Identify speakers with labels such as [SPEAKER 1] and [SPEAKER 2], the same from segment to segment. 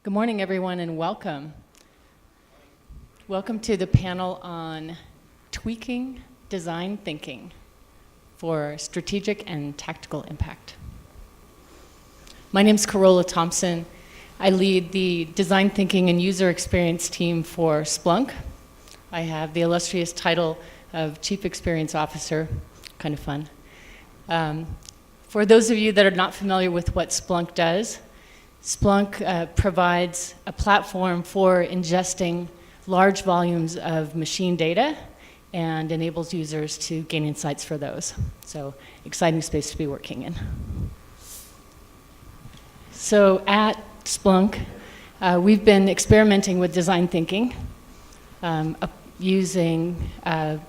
[SPEAKER 1] Good morning, everyone, and welcome. Welcome to the panel on tweaking design thinking for strategic and tactical impact. My name is Carola Thompson. I lead the design thinking and user experience team for Splunk. I have the illustrious title of Chief Experience Officer, kind of fun. For those of you that are not familiar with what Splunk does, Splunk provides a platform for ingesting large volumes of machine data and enables users to gain insights for those. So, exciting space to be working in. So at Splunk, we've been experimenting with design thinking using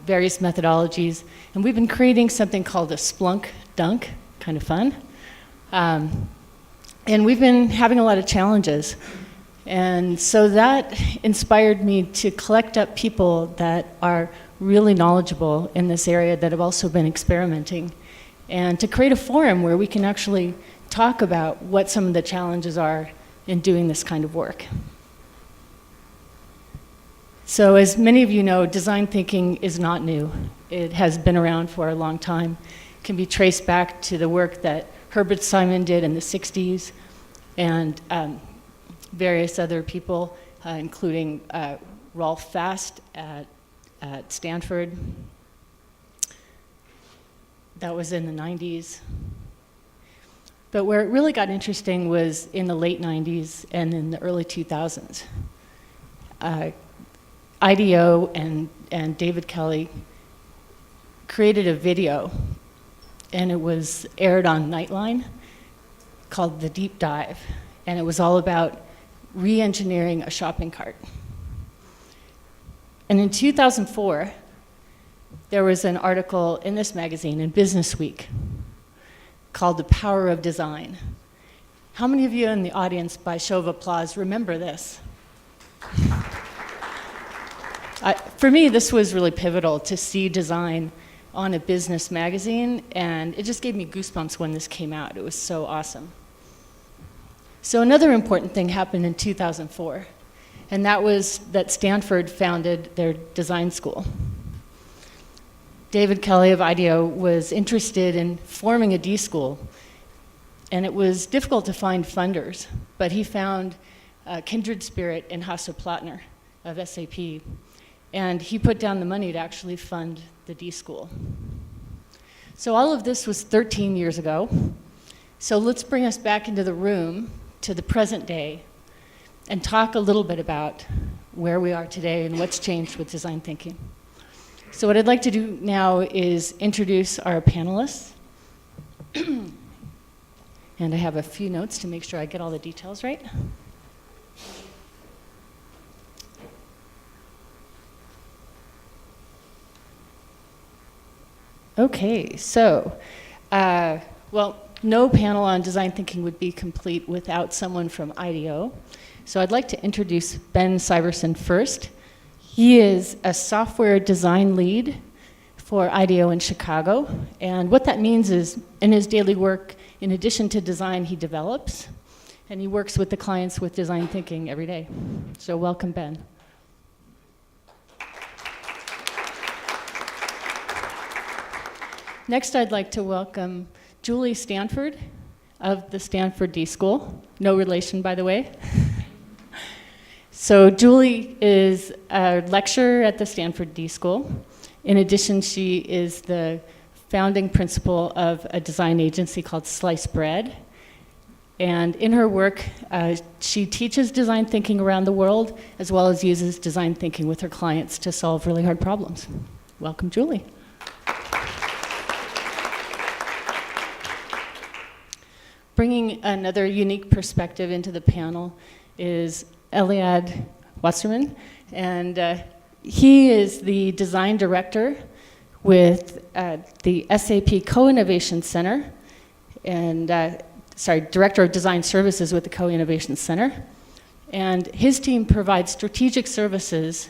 [SPEAKER 1] various methodologies, and we've been creating something called a Splunk Dunk, kind of fun. And we've been having a lot of challenges. And so that inspired me to collect up people that are really knowledgeable in this area that have also been experimenting, and to create a forum where we can actually talk about what some of the challenges are in doing this kind of work. So as many of you know, design thinking is not new. It has been around for a long time. It can be traced back to the work that Herbert Simon did in the 60s, and various other people, including Rolf Fast at Stanford. That was in the 90s. But where it really got interesting was in the late 90s and in the early 2000s. IDEO and David Kelly created a video, and it was aired on Nightline, called The Deep Dive, and it was all about re-engineering a shopping cart. And in 2004, there was an article in this magazine, in Business Week, called The Power of Design. How many of you in the audience, by show of applause, remember this? For me, this was really pivotal to see design on a business magazine, and it just gave me goosebumps when this came out. It was so awesome. So another important thing happened in 2004, and that was that Stanford founded their design school. David Kelly of IDEO was interested in forming a D school, and it was difficult to find funders, but he found a kindred spirit in Hasso Plattner of SAP, and he put down the money to actually fund the D school. So all of this was 13 years ago. So let's bring us back into the room to the present day and talk a little bit about where we are today and what's changed with design thinking. So what I'd like to do now is introduce our panelists. And I have a few notes to make sure I get all the details right. Okay, so, well, no panel on design thinking would be complete without someone from IDEO. So I'd like to introduce Ben Syverson first. He is a software design lead for IDEO in Chicago. And what that means is, in his daily work, in addition to design, he develops, and he works with the clients with design thinking every day. So welcome, Ben. Next, I'd like to welcome Julie Stanford of the Stanford D School. No relation, by the way. So Julie is a lecturer at the Stanford D School. In addition, she is the founding principal of a design agency called Slice Bread. And in her work, she teaches design thinking around the world, as well as uses design thinking with her clients to solve really hard problems. Welcome, Julie. Bringing another unique perspective into the panel is Eliad Wasserman, and he is the design director with the SAP Co-Innovation Center, and Director of Design Services with the Co-Innovation Center. And his team provides strategic services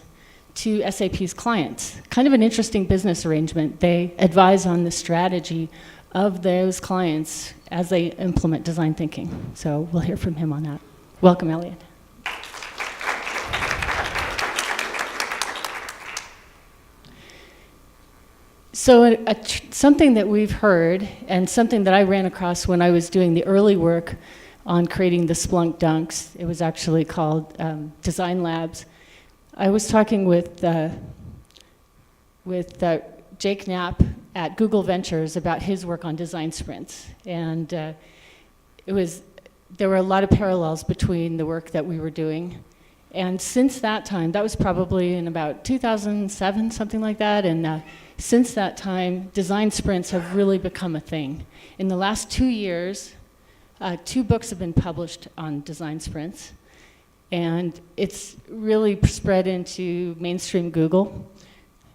[SPEAKER 1] to SAP's clients. Kind of an interesting business arrangement. They advise on the strategy of those clients as they implement design thinking. So we'll hear from him on that. Welcome, Eliad. So something that we've heard, and something that I ran across when I was doing the early work on creating the Splunk Dunks, it was actually called Design Labs. I was talking with Jake Knapp at Google Ventures about his work on design sprints. And there were a lot of parallels between the work that we were doing. And since that time, that was probably in about 2007, something like that, and since that time, design sprints have really become a thing. In the last 2 years, 2 books have been published on design sprints, and it's really spread into mainstream Google.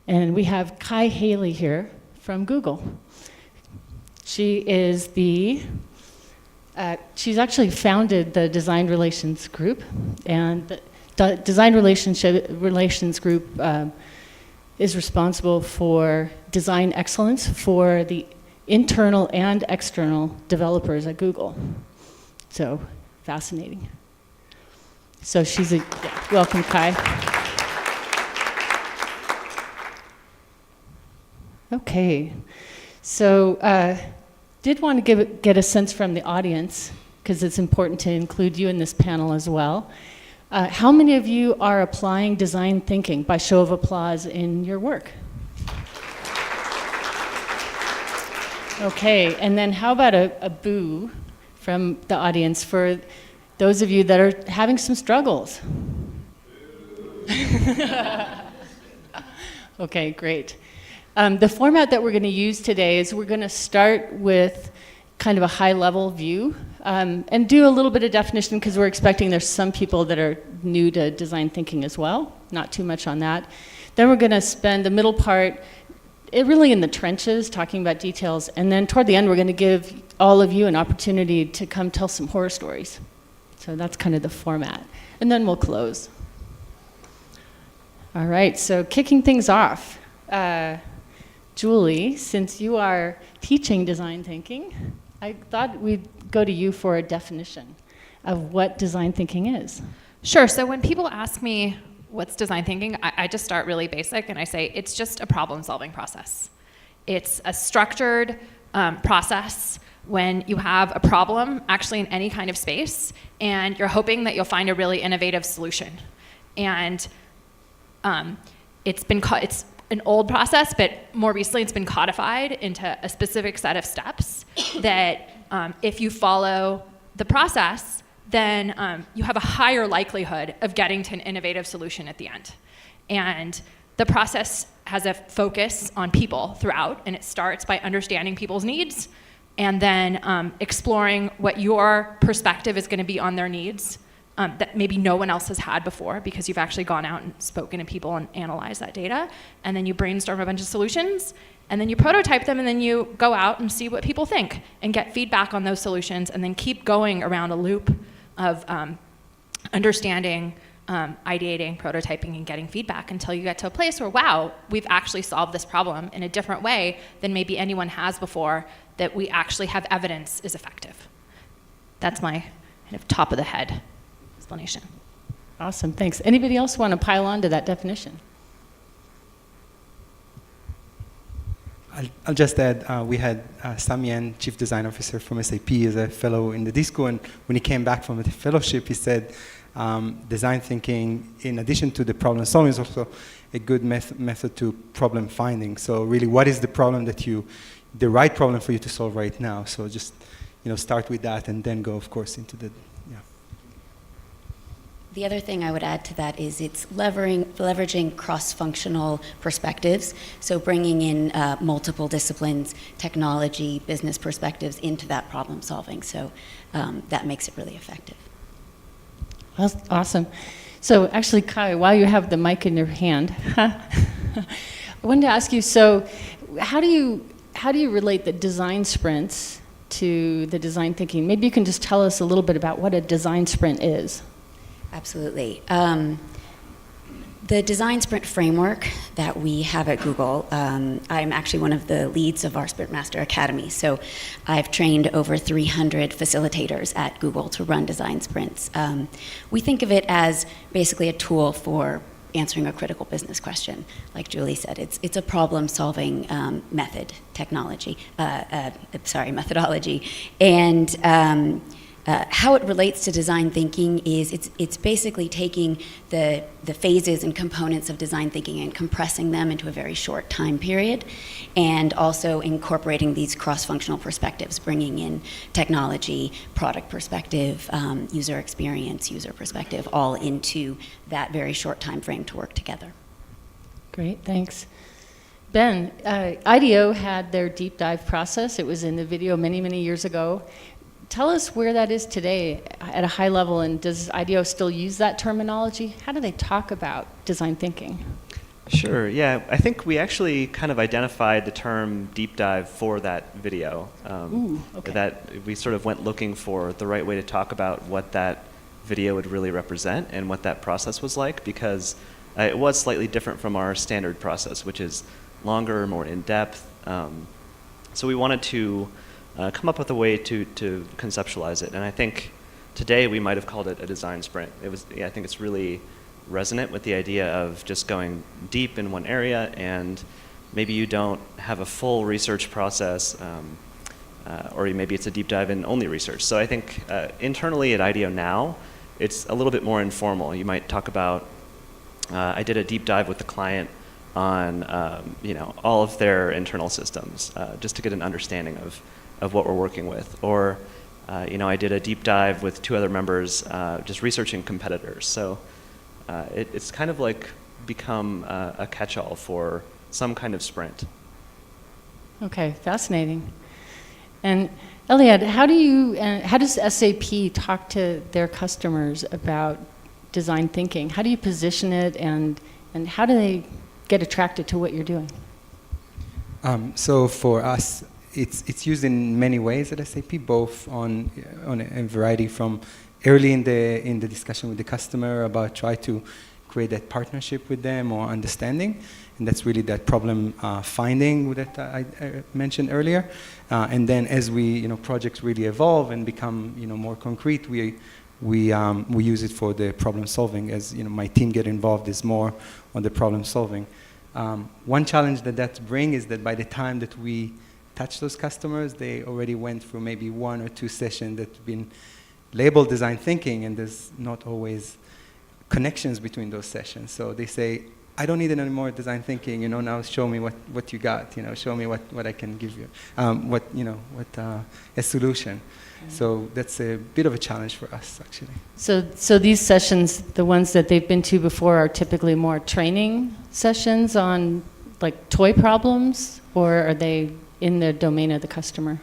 [SPEAKER 1] And we have Kai Haley here from Google. She is she's actually founded the Design Relations Group, and the Design Relations Group is responsible for design excellence for the internal and external developers at Google. So, fascinating. So welcome, Kai. Okay, so did want to get a sense from the audience, because it's important to include you in this panel as well. How many of you are applying design thinking by show of applause in your work? Okay, and then how about a boo from the audience for those of you that are having some struggles? Okay, great. The format that we're going to use today is we're going to start with kind of a high-level view and do a little bit of definition, because we're expecting there's some people that are new to design thinking as well, not too much on that. Then we're going to spend the middle part really in the trenches, talking about details, and then toward the end we're going to give all of you an opportunity to come tell some horror stories. So that's kind of the format. And then we'll close. All right, so kicking things off. Julie, since you are teaching design thinking, I thought we'd go to you for a definition of what design thinking is.
[SPEAKER 2] Sure, so when people ask me what's design thinking, I just start really basic and I say it's just a problem-solving process. It's a structured process when you have a problem, actually in any kind of space, and you're hoping that you'll find a really innovative solution. And it's an old process, but more recently it's been codified into a specific set of steps that if you follow the process, then you have a higher likelihood of getting to an innovative solution at the end. And the process has a focus on people throughout, and it starts by understanding people's needs and then exploring what your perspective is going to be on their needs that maybe no one else has had before, because you've actually gone out and spoken to people and analyzed that data. And then you brainstorm a bunch of solutions, and then you prototype them, and then you go out and see what people think and get feedback on those solutions, and then keep going around a loop of understanding, ideating, prototyping, and getting feedback until you get to a place where, wow, we've actually solved this problem in a different way than maybe anyone has before, that we actually have evidence is effective. That's my kind of top of the head explanation.
[SPEAKER 1] Awesome, thanks. Anybody else want to pile on to that definition?
[SPEAKER 3] I'll just add, we had Samian, Chief Design Officer from SAP, as a fellow in the DISCO, and when he came back from the fellowship, he said design thinking, in addition to the problem solving, is also a good method to problem finding. So really, what is the problem the right problem for you to solve right now? So just, start with that and then go, of course, into the,
[SPEAKER 4] The other thing I would add to that is it's leveraging cross-functional perspectives, so bringing in multiple disciplines, technology, business perspectives into that problem solving. So that makes it really effective.
[SPEAKER 1] That's awesome. So actually, Kai, while you have the mic in your hand, I wanted to ask you, so how do you relate the design sprints to the design thinking? Maybe you can just tell us a little bit about what a design sprint is.
[SPEAKER 4] Absolutely. The design sprint framework that we have at Google, I'm actually one of the leads of our Sprint Master Academy. So I've trained over 300 facilitators at Google to run design sprints. We think of it as basically a tool for answering a critical business question. Like Julie said, it's a problem-solving methodology. And how it relates to design thinking is it's basically taking the phases and components of design thinking and compressing them into a very short time period, and also incorporating these cross-functional perspectives, bringing in technology, product perspective, user experience, user perspective, all into that very short time frame to work together.
[SPEAKER 1] Great, thanks. Ben, IDEO had their deep dive process. It was in the video many, many years ago. Tell us where that is today at a high level, and does IDEO still use that terminology? How do they talk about design thinking?
[SPEAKER 5] Sure, yeah. I think we actually kind of identified the term deep dive for that video.
[SPEAKER 1] Okay.
[SPEAKER 5] That we sort of went looking for the right way to talk about what that video would really represent and what that process was like, because it was slightly different from our standard process, which is longer, more in-depth. So we wanted to come up with a way to conceptualize it. And I think today we might have called it a design sprint. I think it's really resonant with the idea of just going deep in one area, and maybe you don't have a full research process, or maybe it's a deep dive in only research. So I think internally at IDEO now, it's a little bit more informal. You might talk about, I did a deep dive with the client on all of their internal systems, just to get an understanding of what we're working with. Or, I did a deep dive with 2 other members, just researching competitors. So it's kind of like become a catch-all for some kind of sprint.
[SPEAKER 1] Okay, fascinating. And Eliad, how does SAP talk to their customers about design thinking? How do you position it, and how do they get attracted to what you're doing?
[SPEAKER 3] So for us, it's used in many ways at SAP, both on a variety from early in the discussion with the customer about try to create that partnership with them or understanding, and that's really that problem finding that I mentioned earlier. And then as projects really evolve and become more concrete, we use it for the problem solving. As my team get involved is more on the problem solving. One challenge that brings is that by the time that we touch those customers, they already went through maybe 1 or 2 sessions that have been labeled design thinking, and there's not always connections between those sessions. So they say, I don't need any more design thinking, now show me what you got, show me what I can give you, a solution. So that's a bit of a challenge for us, actually.
[SPEAKER 1] So these sessions, the ones that they've been to before, are typically more training sessions on like toy problems, or are they in the domain of the customer?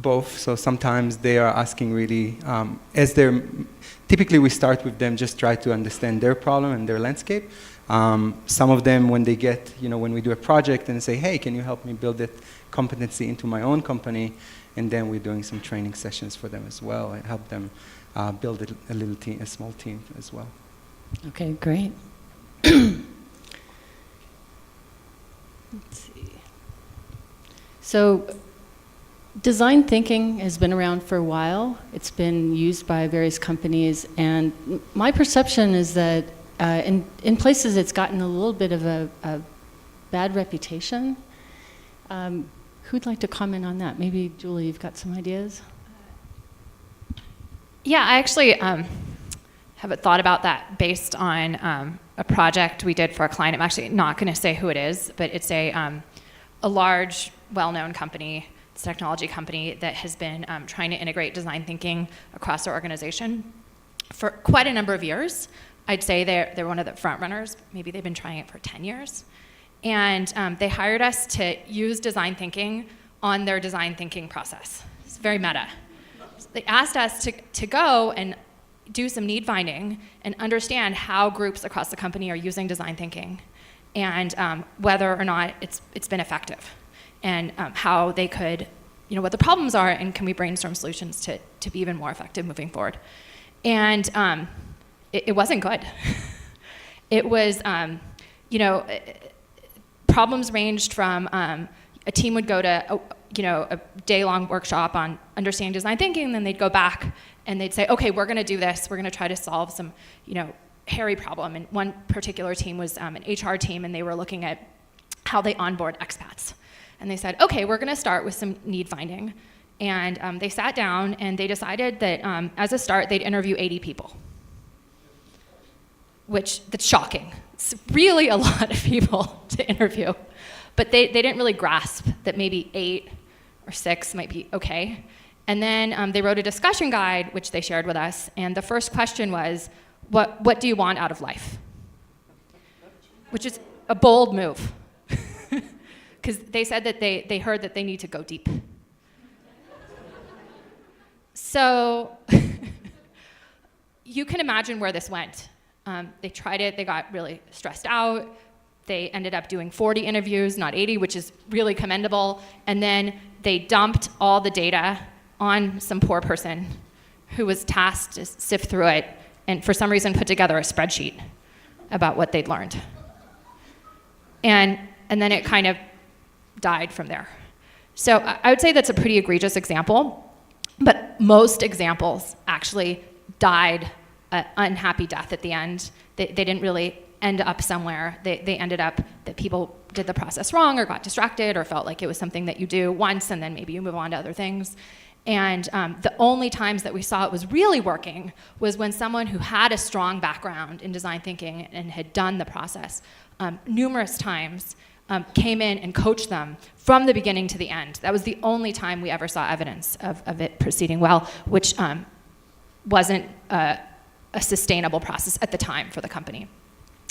[SPEAKER 3] Both. So sometimes they are asking really, typically we start with them, just try to understand their problem and their landscape. Some of them, when they get, when we do a project and say, hey, can you help me build that competency into my own company? And then we're doing some training sessions for them as well and help them build a little team, a small team as well.
[SPEAKER 1] Okay, great. Let's see. So design thinking has been around for a while. It's been used by various companies, and my perception is that in places it's gotten a little bit of a bad reputation. Who'd like to comment on that? Maybe Julie, you've got some ideas?
[SPEAKER 2] Yeah, I actually have thought about that based on a project we did for a client. I'm actually not going to say who it is, but it's a large, well-known company. It's a technology company that has been trying to integrate design thinking across their organization for quite a number of years. I'd say they're one of the front runners. Maybe they've been trying it for 10 years. And they hired us to use design thinking on their design thinking process. It's very meta. So they asked us to go and do some need finding and understand how groups across the company are using design thinking, and whether or not it's been effective, and how they could, what the problems are, and can we brainstorm solutions to be even more effective moving forward. And it wasn't good. It was, problems ranged from a team would go to a day-long workshop on understanding design thinking, and then they'd go back and they'd say, okay, we're going to do this. We're going to try to solve some hairy problem. And one particular team was an HR team, and they were looking at how they onboard expats. And they said, okay, we're gonna start with some need finding. And they sat down and they decided that as a start, they'd interview 80 people. That's shocking. It's really a lot of people to interview. But they didn't really grasp that maybe 8 or 6 might be okay. And then they wrote a discussion guide, which they shared with us. And the first question was, what do you want out of life? Which is a bold move. Because they said that they heard that they need to go deep. So you can imagine where this went. They tried it, they got really stressed out. They ended up doing 40 interviews, not 80, which is really commendable. And then they dumped all the data on some poor person who was tasked to sift through it and for some reason put together a spreadsheet about what they'd learned. And then it kind of died from there. So I would say that's a pretty egregious example, but most examples actually died an unhappy death at the end. They didn't really end up somewhere. They ended up that people did the process wrong or got distracted or felt like it was something that you do once and then maybe you move on to other things. And the only times that we saw it was really working was when someone who had a strong background in design thinking and had done the process numerous times came in and coached them from the beginning to the end. That was the only time we ever saw evidence of it proceeding well, which wasn't a sustainable process at the time for the company.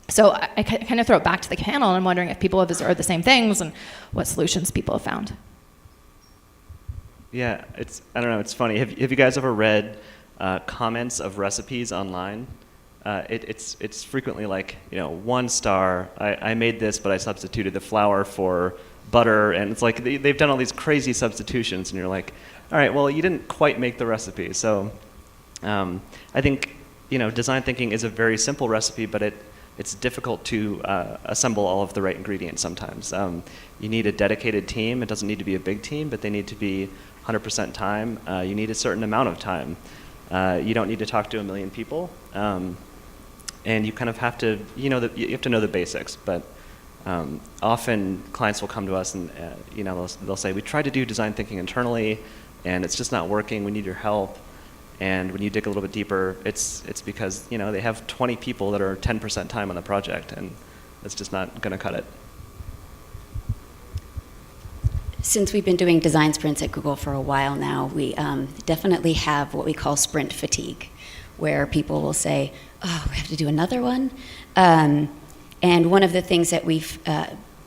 [SPEAKER 2] So I kind of throw it back to the panel, and I'm wondering if people have observed the same things and what solutions people have found.
[SPEAKER 5] Yeah, I don't know, it's funny. Have you guys ever read comments of recipes online? It's frequently like, 1 star, I made this, but I substituted the flour for butter, and it's like they've done all these crazy substitutions, and you're like, all right, well, you didn't quite make the recipe. So I think, design thinking is a very simple recipe, but it's difficult to assemble all of the right ingredients sometimes. You need a dedicated team. It doesn't need to be a big team, but they need to be 100% time. You need a certain amount of time. You don't need to talk to 1 million people. And you kind of have to, you have to know the basics. But often clients will come to us and they'll say, we tried to do design thinking internally, and it's just not working. We need your help. And when you dig a little bit deeper, it's because they have 20 people that are 10% time on the project, and it's just not going to cut it.
[SPEAKER 4] Since we've been doing design sprints at Google for a while now, we definitely have what we call sprint fatigue, where people will say, oh, we have to do another one. And one of the things that we've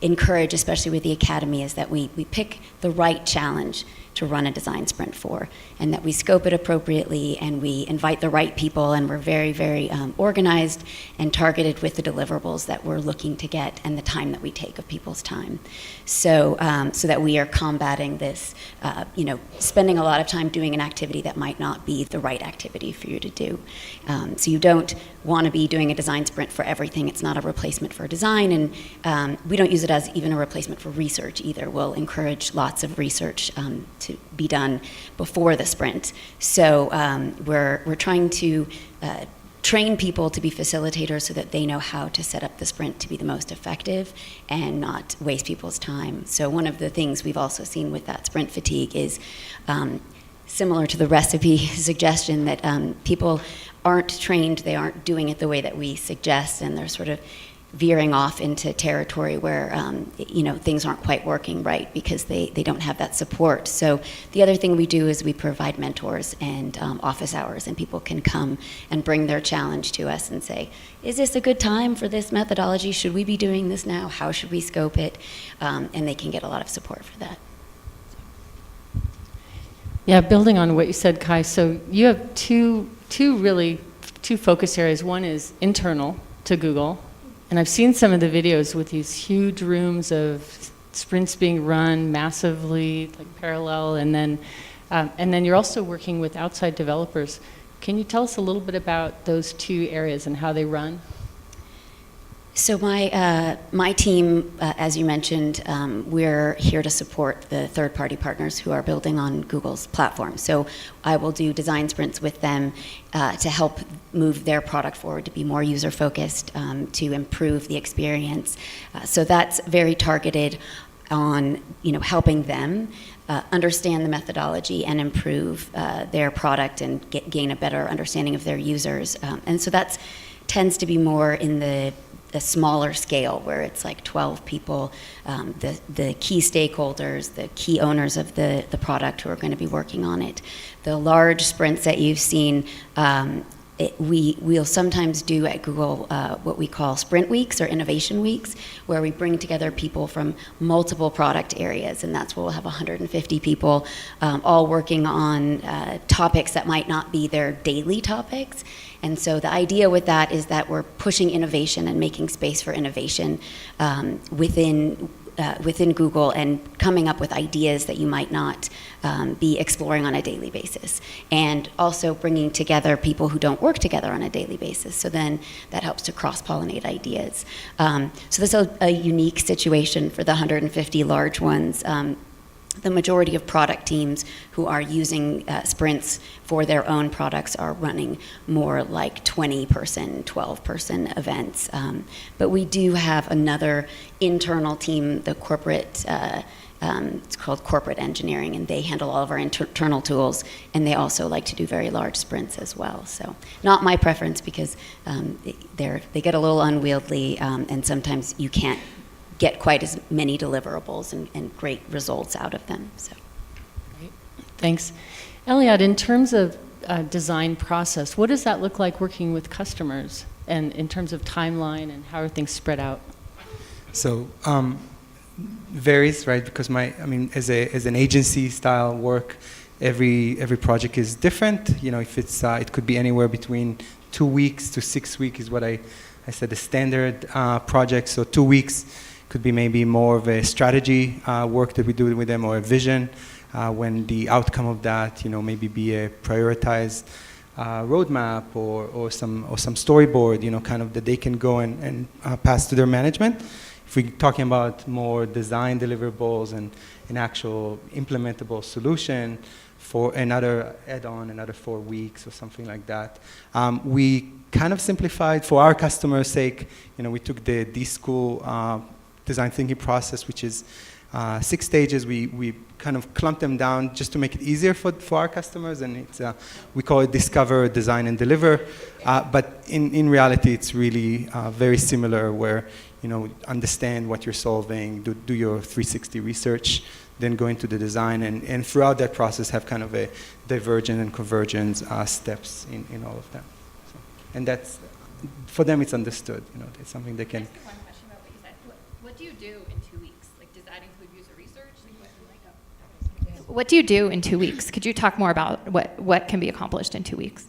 [SPEAKER 4] encouraged, especially with the Academy, is that we pick the right challenge to run a design sprint for, and that we scope it appropriately, and we invite the right people, and we're very, very organized and targeted with the deliverables that we're looking to get and the time that we take of people's time. So that we are combating this, spending a lot of time doing an activity that might not be the right activity for you to do. So you don't want to be doing a design sprint for everything. It's not a replacement for design, and we don't use it as even a replacement for research either. We'll encourage lots of research to be done before the sprint. So we're trying to train people to be facilitators so that they know how to set up the sprint to be the most effective and not waste people's time. So one of the things we've also seen with that sprint fatigue is similar to the recipe suggestion, that people aren't trained, they aren't doing it the way that we suggest, and they're sort of veering off into territory where things aren't quite working right because they don't have that support. So the other thing we do is we provide mentors and office hours, and people can come and bring their challenge to us and say, is this a good time for this methodology? Should we be doing this now? How should we scope it? And they can get a lot of support for that.
[SPEAKER 1] Yeah, building on what you said, Kai, so you have two focus areas. One is internal to Google, and I've seen some of the videos with these huge rooms of sprints being run massively, like parallel, and then you're also working with outside developers. Can you tell us a little bit about those two areas and how they run?
[SPEAKER 4] So my team, as you mentioned, we're here to support the third-party partners who are building on Google's platform. So I will do design sprints with them to help move their product forward to be more user-focused, to improve the experience. So that's very targeted on helping them understand the methodology and improve their product and get, gain a better understanding of their users. And so that tends to be more in the smaller scale, where it's like 12 people, the key stakeholders, the key owners of the product who are going to be working on it. The large sprints that you've seen, we'll sometimes do at Google what we call sprint weeks or innovation weeks, where we bring together people from multiple product areas, and that's where we'll have 150 people all working on topics that might not be their daily topics. And so the idea with that is that we're pushing innovation and making space for innovation within Google, and coming up with ideas that you might not be exploring on a daily basis, and also bringing together people who don't work together on a daily basis. So then that helps to cross-pollinate ideas. So this is a unique situation for the 150 large ones. The majority of product teams who are using sprints for their own products are running more like 20-person, 12-person events. But we do have another internal team, the corporate, it's called corporate engineering, and they handle all of our internal tools, and they also like to do very large sprints as well. So not my preference, because they get a little unwieldy, and sometimes you can't get quite as many deliverables and great results out of them. So,
[SPEAKER 1] great. Thanks. Eliad, in terms of design process, what does that look like working with customers, and in terms of timeline, and how are things spread out? So
[SPEAKER 3] varies, right? Because as an agency style work, every project is different. If it's it could be anywhere between 2 weeks to 6 weeks is what I said, the standard project. So 2 weeks could be maybe more of a strategy work that we do with them, or a vision, when the outcome of that, maybe be a prioritized roadmap or some storyboard, kind of that they can go and pass to their management. If we're talking about more design deliverables and an actual implementable solution for another add-on, another 4 weeks or something like that. We kind of simplified for our customers' sake. We took the D-School design thinking process, which is 6 stages. We kind of clumped them down just to make it easier for our customers, and it's we call it discover, design, and deliver. But in reality, it's really very similar, where understand what you're solving, do your 360 research, then go into the design, and throughout that process have kind of a divergent and convergence steps in all of them. So, and that's, for them, it's understood. It's something they can.
[SPEAKER 2] What do you do in 2 weeks? Like, does that include user research? What do you do in 2 weeks? Could you talk more about what can be accomplished in 2 weeks?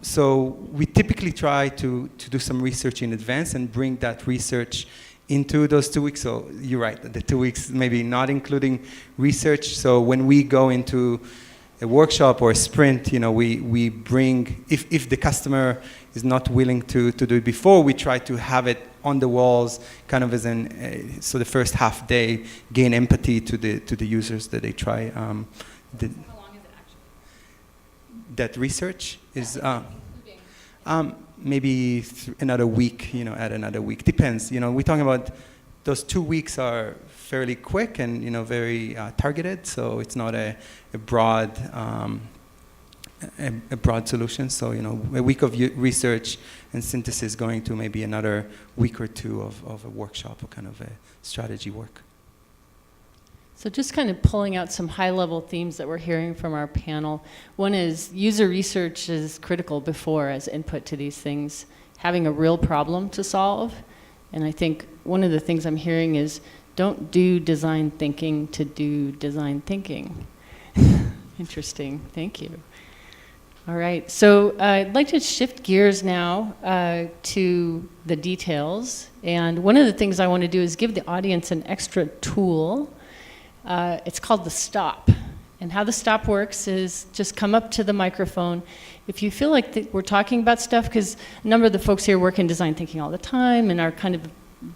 [SPEAKER 3] So we typically try to do some research in advance and bring that research into those 2 weeks. So you're right, the 2 weeks maybe not including research. So when we go into a workshop or a sprint, we bring, if the customer is not willing to do it before, we try to have it on the walls, kind of as so the first half day, gain empathy to the users that they try. How long is it actually? That research is maybe another week. Add another week. Depends. We're talking about those 2 weeks are fairly quick and very targeted. So it's not a broad. A broad solution. So a week of research and synthesis going to maybe another week or two of a workshop or kind of a strategy work.
[SPEAKER 1] So just kind of pulling out some high-level themes that we're hearing from our panel. One is user research is critical before as input to these things, having a real problem to solve. And I think one of the things I'm hearing is don't do design thinking to do design thinking. Interesting. Thank you. All right, so I'd like to shift gears now to the details. And one of the things I want to do is give the audience an extra tool. It's called the stop. And how the stop works is just come up to the microphone. If you feel like we're talking about stuff, because a number of the folks here work in design thinking all the time and are kind of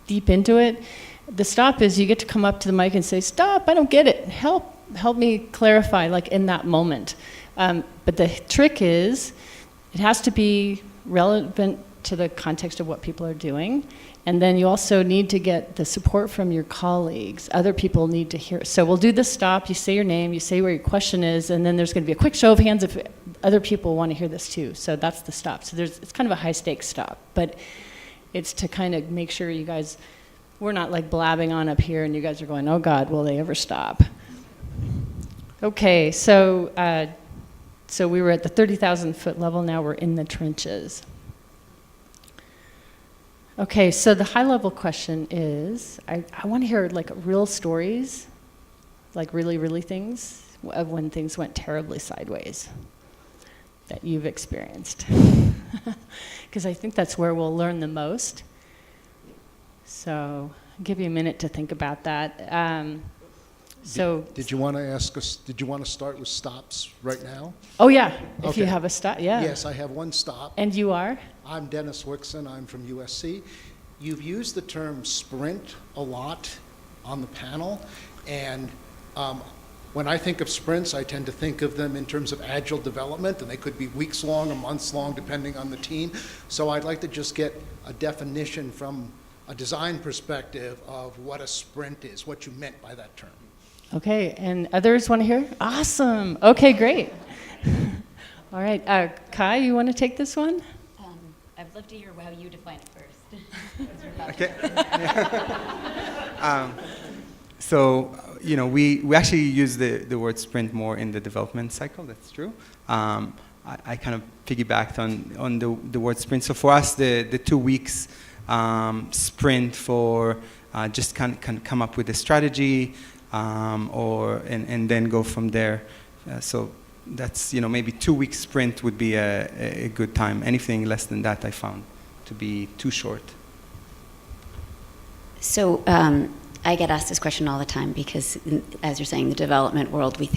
[SPEAKER 1] deep into it, the stop is you get to come up to the mic and say, stop, I don't get it. Help me clarify, like in that moment. But the trick is it has to be relevant to the context of what people are doing. And then you also need to get the support from your colleagues. Other people need to hear. So we'll do the stop, you say your name, you say where your question is, and then there's going to be a quick show of hands if other people want to hear this too. So that's the stop. So it's kind of a high stakes stop, but it's to kind of make sure you guys, we're not like blabbing on up here and you guys are going, oh God, will they ever stop? Okay, so we were at the 30,000 foot level, now we're in the trenches. Okay, so the high level question is, I want to hear like real stories, like really things, of when things went terribly sideways that you've experienced. Because I think that's where we'll learn the most. So I'll give you a minute to think about that.
[SPEAKER 6] Did you want to ask us, did you want to start with stops right now?
[SPEAKER 1] Oh yeah, if
[SPEAKER 6] Okay.
[SPEAKER 1] you have a stop, yeah.
[SPEAKER 6] Yes, I have one stop.
[SPEAKER 1] And you are?
[SPEAKER 6] I'm Dennis Wixon, I'm from USC. You've used the term sprint a lot on the panel, and when I think of sprints, I tend to think of them in terms of agile development, and they could be weeks long or months long, depending on the team. So I'd like to just get a definition from a design perspective of what a sprint is, what you meant by that term.
[SPEAKER 1] Okay, and others want to hear? Awesome. Okay, great. All right, Kai, you want to take this one?
[SPEAKER 4] I'd love to hear how you define it first.
[SPEAKER 3] Okay. So, we actually use the word sprint more in the development cycle, that's true. I kind of piggybacked on the word sprint. So for us, the 2 weeks sprint for just can come up with a strategy and then go from there. So that's, maybe 2 weeks sprint would be a good time. Anything less than that I found to be too short.
[SPEAKER 4] So I get asked this question all the time because, as you're saying, the development world, we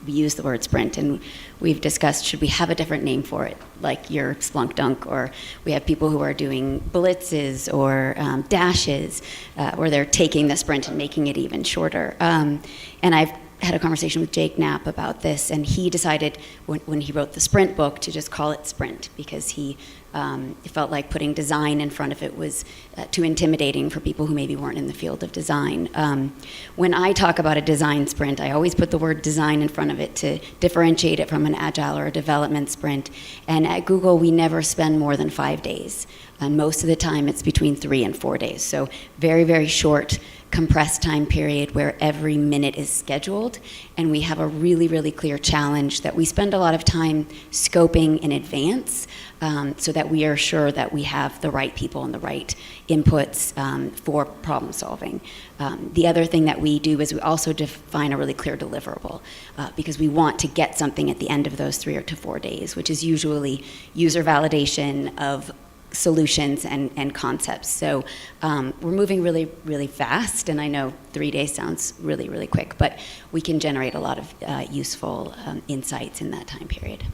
[SPEAKER 4] use the word sprint, and we've discussed, should we have a different name for it, like your Splunk Dunk, or we have people who are doing blitzes or dashes, where they're taking the sprint and making it even shorter. And I've had a conversation with Jake Knapp about this, and he decided when he wrote the sprint book to just call it sprint, because he felt like putting design in front of it was too intimidating for people who maybe weren't in the field of design. When I talk about a design sprint, I always put the word design in front of it to differentiate it from an agile or a development sprint. And at Google, we never spend more than 5 days. And most of the time, it's between 3 and 4 days. So very, very short, compressed time period where every minute is scheduled, and we have a really, really clear challenge that we spend a lot of time scoping in advance, so that we are sure that we have the right people and the right inputs for problem solving. The other thing that we do is we also define a really clear deliverable, because we want to get something at the end of those 3 to 4 days, which is usually user validation of solutions and concepts. So we're moving really, really fast, and I know 3 days sounds really, really quick, but we can generate a lot of useful insights in that time period.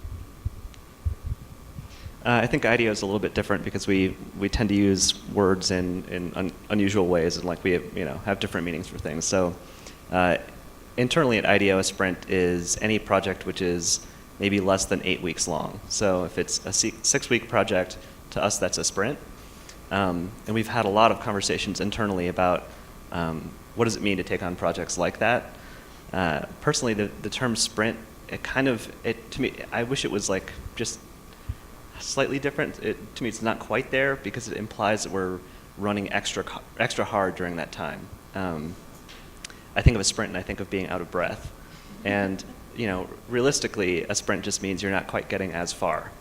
[SPEAKER 5] I think IDEO is a little bit different because we tend to use words in unusual ways, and like we have different meanings for things. So internally at IDEO, a sprint is any project which is maybe less than 8 weeks long. So if it's a 6-week project, to us, that's a sprint. And we've had a lot of conversations internally about what does it mean to take on projects like that. Personally, the term sprint, to me, I wish it was like just slightly different. To me, it's not quite there because it implies that we're running extra hard during that time. I think of a sprint and I think of being out of breath. And realistically, a sprint just means you're not quite getting as far.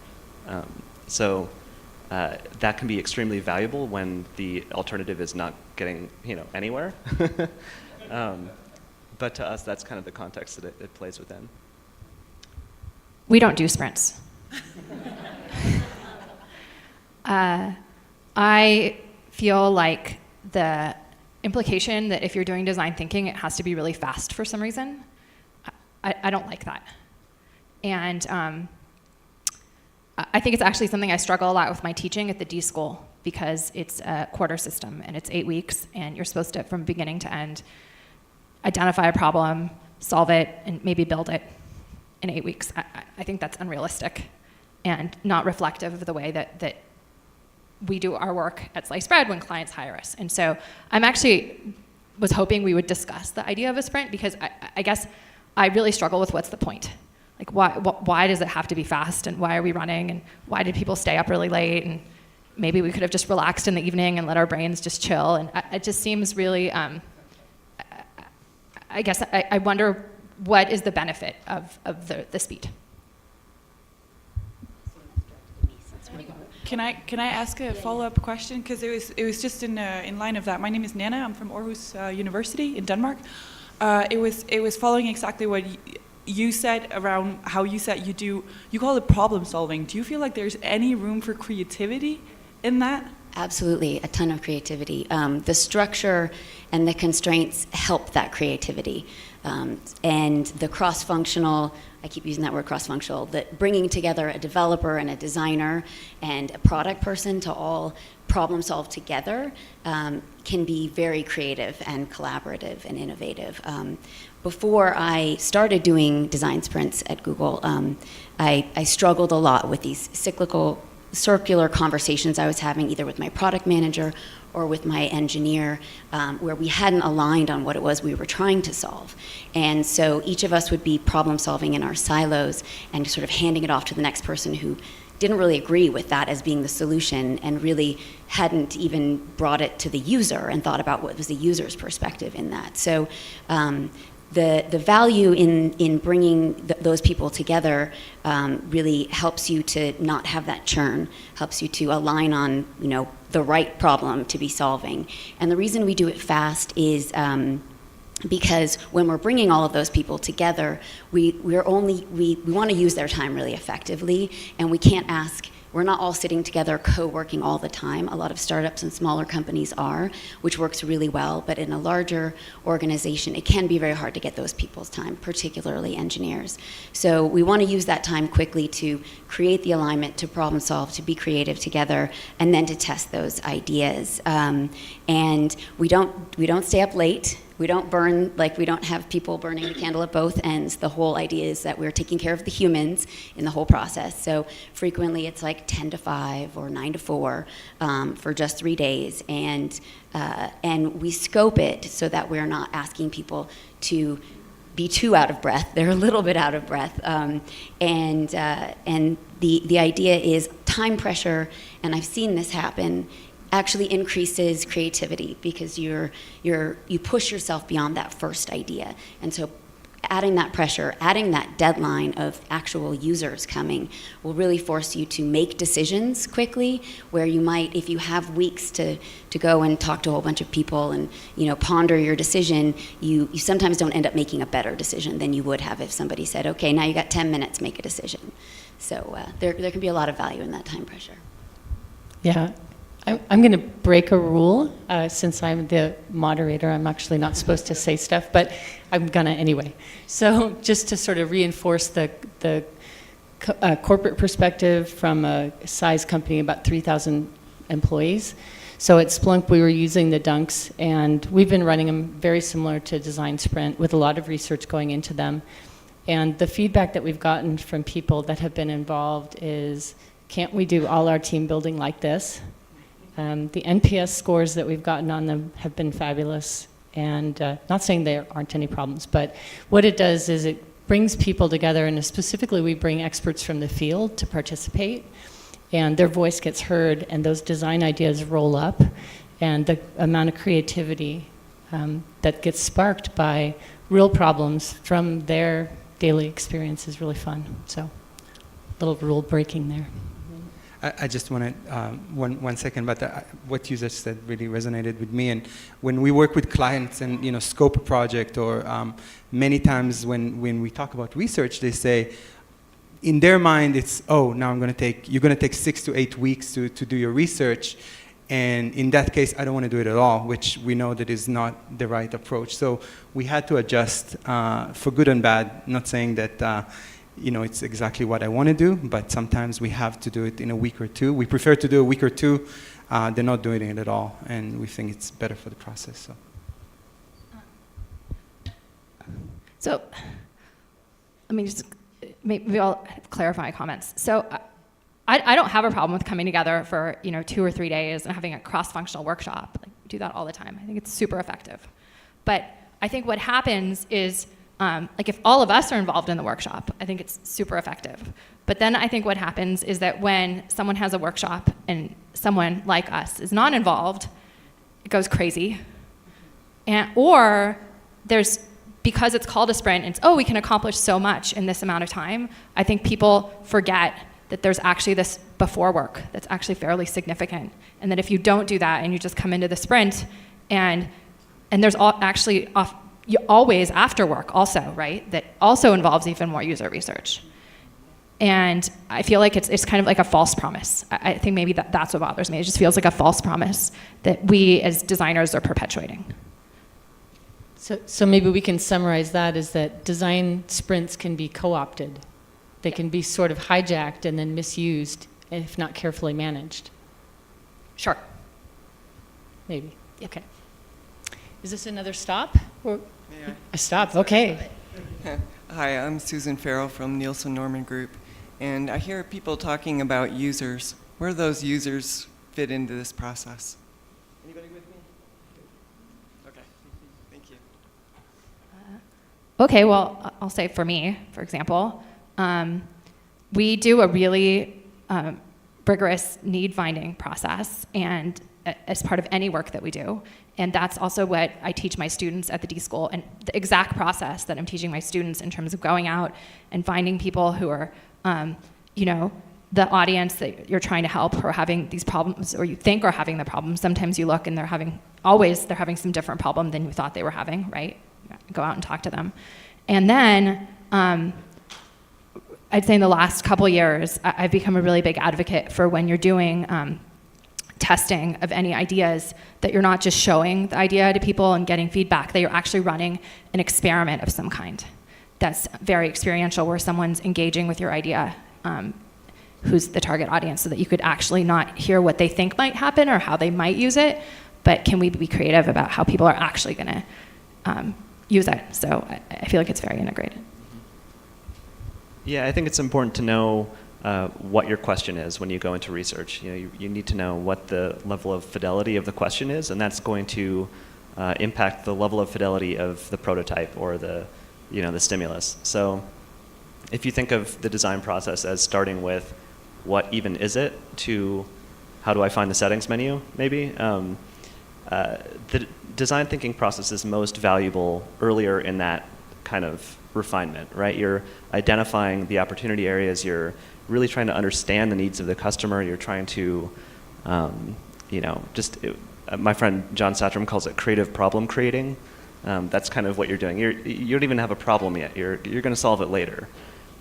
[SPEAKER 5] So that can be extremely valuable when the alternative is not getting anywhere. But to us, that's kind of the context that it plays within.
[SPEAKER 2] We don't do sprints. I feel like the implication that if you're doing design thinking, it has to be really fast for some reason. I don't like that. And I think it's actually something I struggle a lot with my teaching at the D school, because it's a quarter system and it's 8 weeks, and you're supposed to, from beginning to end, identify a problem, solve it, and maybe build it in 8 weeks. I think that's unrealistic and not reflective of the way that we do our work at Sliced Bread when clients hire us. And so I'm actually was hoping we would discuss the idea of a sprint, because I guess I really struggle with what's the point. Like, why does it have to be fast, and why are we running, and why did people stay up really late, and maybe we could have just relaxed in the evening and let our brains just chill. And it just seems really, I guess I wonder what is the benefit of the speed.
[SPEAKER 7] Can I ask a follow-up question? Because it was just in line of that. My name is Nana. I'm from Aarhus University in Denmark. It was following exactly what you said around how you said you call it problem solving. Do you feel like there's any room for creativity in that?
[SPEAKER 4] Absolutely, a ton of creativity. The structure and the constraints help that creativity. And the cross-functional, I keep using that word cross-functional, that bringing together a developer and a designer and a product person to all problem solve together can be very creative and collaborative and innovative. Before I started doing design sprints at Google, I struggled a lot with these circular conversations I was having either with my product manager or with my engineer, where we hadn't aligned on what it was we were trying to solve. And so each of us would be problem solving in our silos and sort of handing it off to the next person who didn't really agree with that as being the solution, and really hadn't even brought it to the user and thought about what was the user's perspective in that. So the value in bringing those people together really helps you to not have that churn, helps you to align on the right problem to be solving. And the reason we do it fast is because when we're bringing all of those people together, we want to use their time really effectively, and we can't ask. We're not all sitting together co-working all the time. A lot of startups and smaller companies are, which works really well, but in a larger organization, it can be very hard to get those people's time, particularly engineers. So we want to use that time quickly to create the alignment, to problem solve, to be creative together, and then to test those ideas. And we don't stay up late. We don't we don't have people burning the candle at both ends. The whole idea is that we're taking care of the humans in the whole process. So frequently it's like 10 to 5 or 9 to 4 for just 3 days. And we scope it so that we're not asking people to be too out of breath. They're a little bit out of breath. And the idea is time pressure, and I've seen this happen, actually increases creativity, because you push yourself beyond that first idea. And so adding that pressure, adding that deadline of actual users coming will really force you to make decisions quickly, where you might, if you have weeks to go and talk to a whole bunch of people and ponder your decision, you sometimes don't end up making a better decision than you would have if somebody said, okay, now you got 10 minutes, make a decision. So there can be a lot of value in that time pressure.
[SPEAKER 1] Yeah. I'm going to break a rule. Since I'm the moderator, I'm actually not supposed to say stuff, but I'm going to anyway. So just to sort of reinforce the corporate perspective from a size company, about 3,000 employees. So at Splunk, we were using the Dunks, and we've been running them very similar to Design Sprint, with a lot of research going into them. And the feedback that we've gotten from people that have been involved is, can't we do all our team building like this? The NPS scores that we've gotten on them have been fabulous, and not saying there aren't any problems, but what it does is it brings people together, and specifically we bring experts from the field to participate, and their voice gets heard, and those design ideas roll up, and the amount of creativity that gets sparked by real problems from their daily experience is really fun. So a little rule breaking there.
[SPEAKER 3] I just wanted 1 second, but what you just said really resonated with me. And when we work with clients and scope a project, or many times when we talk about research, they say, in their mind, it's, oh, now you're going to take 6 to 8 weeks to do your research. And in that case, I don't want to do it at all, which we know that is not the right approach. So we had to adjust for good and bad, not saying that it's exactly what I want to do, but sometimes we have to do it in a week or two. We prefer to do a week or two than not doing it at all, and we think it's better for the process.
[SPEAKER 2] So let me just, maybe I'll clarify comments. So I don't have a problem with coming together for 2 or 3 days and having a cross-functional workshop. Like, do that all the time. I think it's super effective. But I think what happens is, like if all of us are involved in the workshop, I think it's super effective. But then I think what happens is that when someone has a workshop and someone like us is not involved, it goes crazy. Or because it's called a sprint, it's, we can accomplish so much in this amount of time. I think people forget that there's actually this before work that's actually fairly significant. And that if you don't do that and you just come into the sprint and there's always after work also, right? That also involves even more user research. And I feel like it's kind of like a false promise. I think maybe that's what bothers me. It just feels like a false promise that we as designers are perpetuating.
[SPEAKER 1] So maybe we can summarize that as that design sprints can be co-opted. They can be sort of hijacked and then misused if not carefully managed.
[SPEAKER 2] Sure.
[SPEAKER 1] Maybe. Yep. Okay. Is this another stop? Or a stop, okay.
[SPEAKER 8] Hi, I'm Susan Farrell from Nielsen Norman Group, and I hear people talking about users. Where do those users fit into this process? Anybody with me? Okay, thank you.
[SPEAKER 2] Okay, well, I'll say for me, for example, we do a really rigorous need-finding process, and as part of any work that we do. And that's also what I teach my students at the D School, and the exact process that I'm teaching my students in terms of going out and finding people who are, the audience that you're trying to help who are having these problems, or you think are having the problems. Sometimes you look and they're having some different problem than you thought they were having, right? Go out and talk to them. And then, I'd say in the last couple years, I've become a really big advocate for when you're doing testing of any ideas, that you're not just showing the idea to people and getting feedback, that you're actually running an experiment of some kind that's very experiential, where someone's engaging with your idea, who's the target audience, so that you could actually not hear what they think might happen or how they might use it, but can we be creative about how people are actually going to use it. So I feel like it's very integrated.
[SPEAKER 5] Yeah, I think it's important to know what your question is when you go into research. You need to know what the level of fidelity of the question is, and that's going to impact the level of fidelity of the prototype or the stimulus. So if you think of the design process as starting with what even is it to how do I find the settings menu, maybe, the design thinking process is most valuable earlier in that kind of refinement, right? You're identifying the opportunity areas, you're really trying to understand the needs of the customer. You're trying to, my friend John Satram calls it creative problem creating. That's kind of what you're doing. You don't even have a problem yet. You're going to solve it later.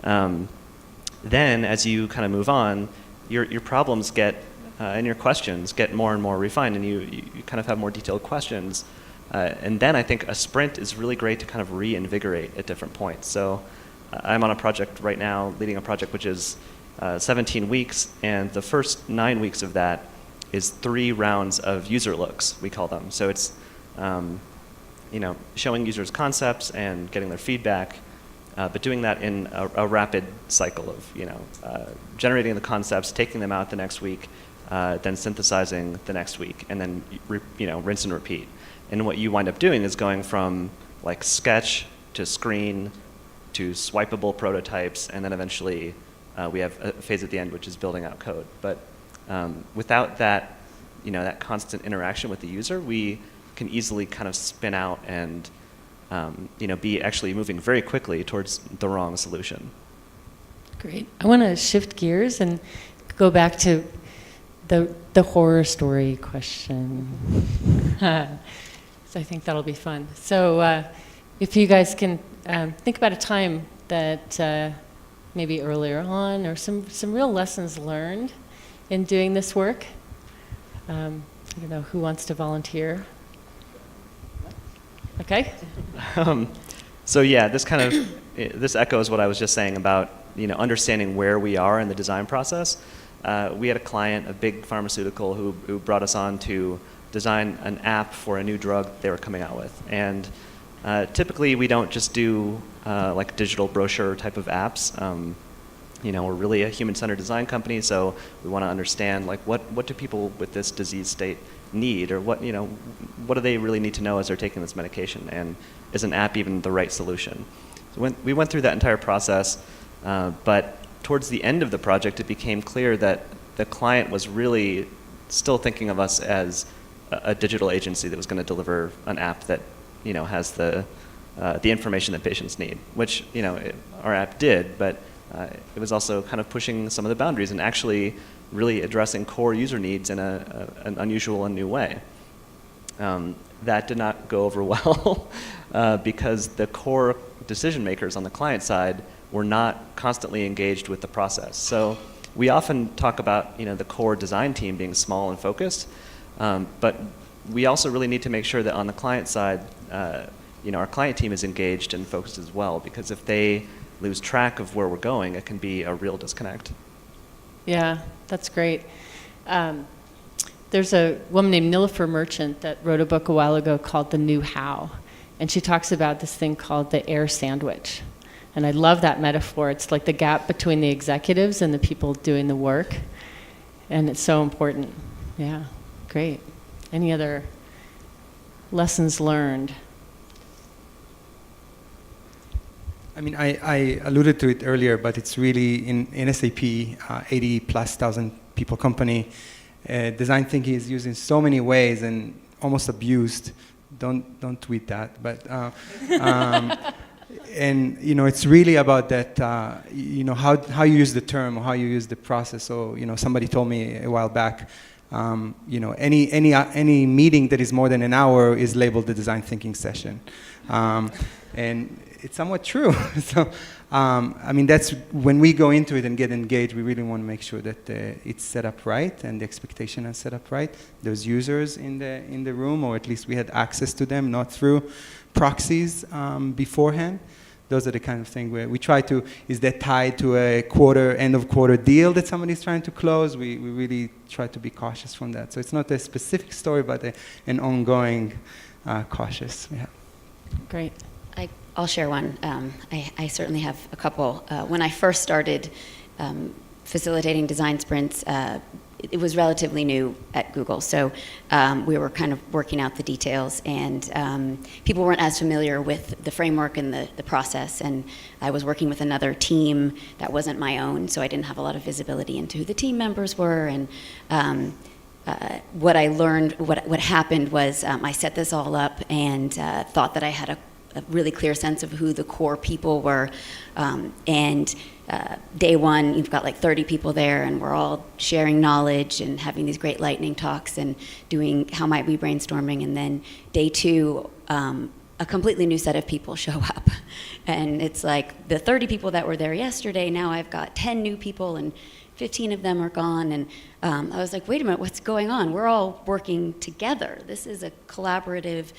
[SPEAKER 5] Then, as you kind of move on, your problems get and your questions get more and more refined, and you kind of have more detailed questions. And then I think a sprint is really great to kind of reinvigorate at different points. So I'm on a project right now, leading a project which is 17 weeks, and the first 9 weeks of that is 3 rounds of user looks, we call them. So it's showing users concepts and getting their feedback, but doing that in a rapid cycle of generating the concepts, taking them out the next week, then synthesizing the next week, and then rinse and repeat. And what you wind up doing is going from like sketch to screen to swipeable prototypes, and then eventually we have a phase at the end which is building out code. But without that, that constant interaction with the user, we can easily kind of spin out and be actually moving very quickly towards the wrong solution.
[SPEAKER 1] Great. I want to shift gears and go back to the horror story question. So I think that'll be fun. So if you guys can think about a time that maybe earlier on, or some real lessons learned in doing this work. I don't know who wants to volunteer. Okay.
[SPEAKER 5] So yeah, this echoes what I was just saying about understanding where we are in the design process. We had a client, a big pharmaceutical, who brought us on to design an app for a new drug they were coming out with. And typically we don't just do like digital brochure type of apps. We're really a human-centered design company, so we want to understand like what do people with this disease state need, or what do they really need to know as they're taking this medication, and is an app even the right solution? So we went through that entire process, but towards the end of the project, it became clear that the client was really still thinking of us as a digital agency that was going to deliver an app that has the information that patients need, which our app did, but it was also kind of pushing some of the boundaries and actually really addressing core user needs in an unusual and new way. That did not go over well because the core decision makers on the client side were not constantly engaged with the process. So we often talk about the core design team being small and focused, but we also really need to make sure that on the client side, our client team is engaged and focused as well, because if they lose track of where we're going, it can be a real disconnect.
[SPEAKER 1] Yeah, that's great. There's a woman named Nilofer Merchant that wrote a book a while ago called The New How, and she talks about this thing called the air sandwich. And I love that metaphor. It's like the gap between the executives and the people doing the work, and it's so important. Yeah, great. Any other lessons learned?
[SPEAKER 3] I mean, I alluded to it earlier, but it's really in SAP, 80,000+ people company. Design thinking is used in so many ways and almost abused. Don't tweet that, but and it's really about that. How you use the term or how you use the process. So somebody told me a while back. Any meeting that is more than an hour is labeled the design thinking session, and it's somewhat true. So, that's when we go into it and get engaged, we really want to make sure that it's set up right and the expectation is set up right. There's users in the room, or at least we had access to them, not through proxies beforehand. Those are the kind of thing where we try to, is that tied to a end of quarter deal that somebody's trying to close? We really try to be cautious from that. So it's not a specific story, but an ongoing cautious. Yeah.
[SPEAKER 1] Great.
[SPEAKER 4] I'll share one. I certainly have a couple. When I first started facilitating design sprints, it was relatively new at Google, so we were kind of working out the details, and people weren't as familiar with the framework and the process, and I was working with another team that wasn't my own, so I didn't have a lot of visibility into who the team members were, and what I learned, what happened was I set this all up and thought that I had a really clear sense of who the core people were, and day one you've got like 30 people there, and we're all sharing knowledge and having these great lightning talks and doing how might we brainstorming, and then day two a completely new set of people show up, and it's like the 30 people that were there yesterday, now I've got 10 new people and 15 of them are gone, and I was like, wait a minute, what's going on? We're all working together. This is a collaborative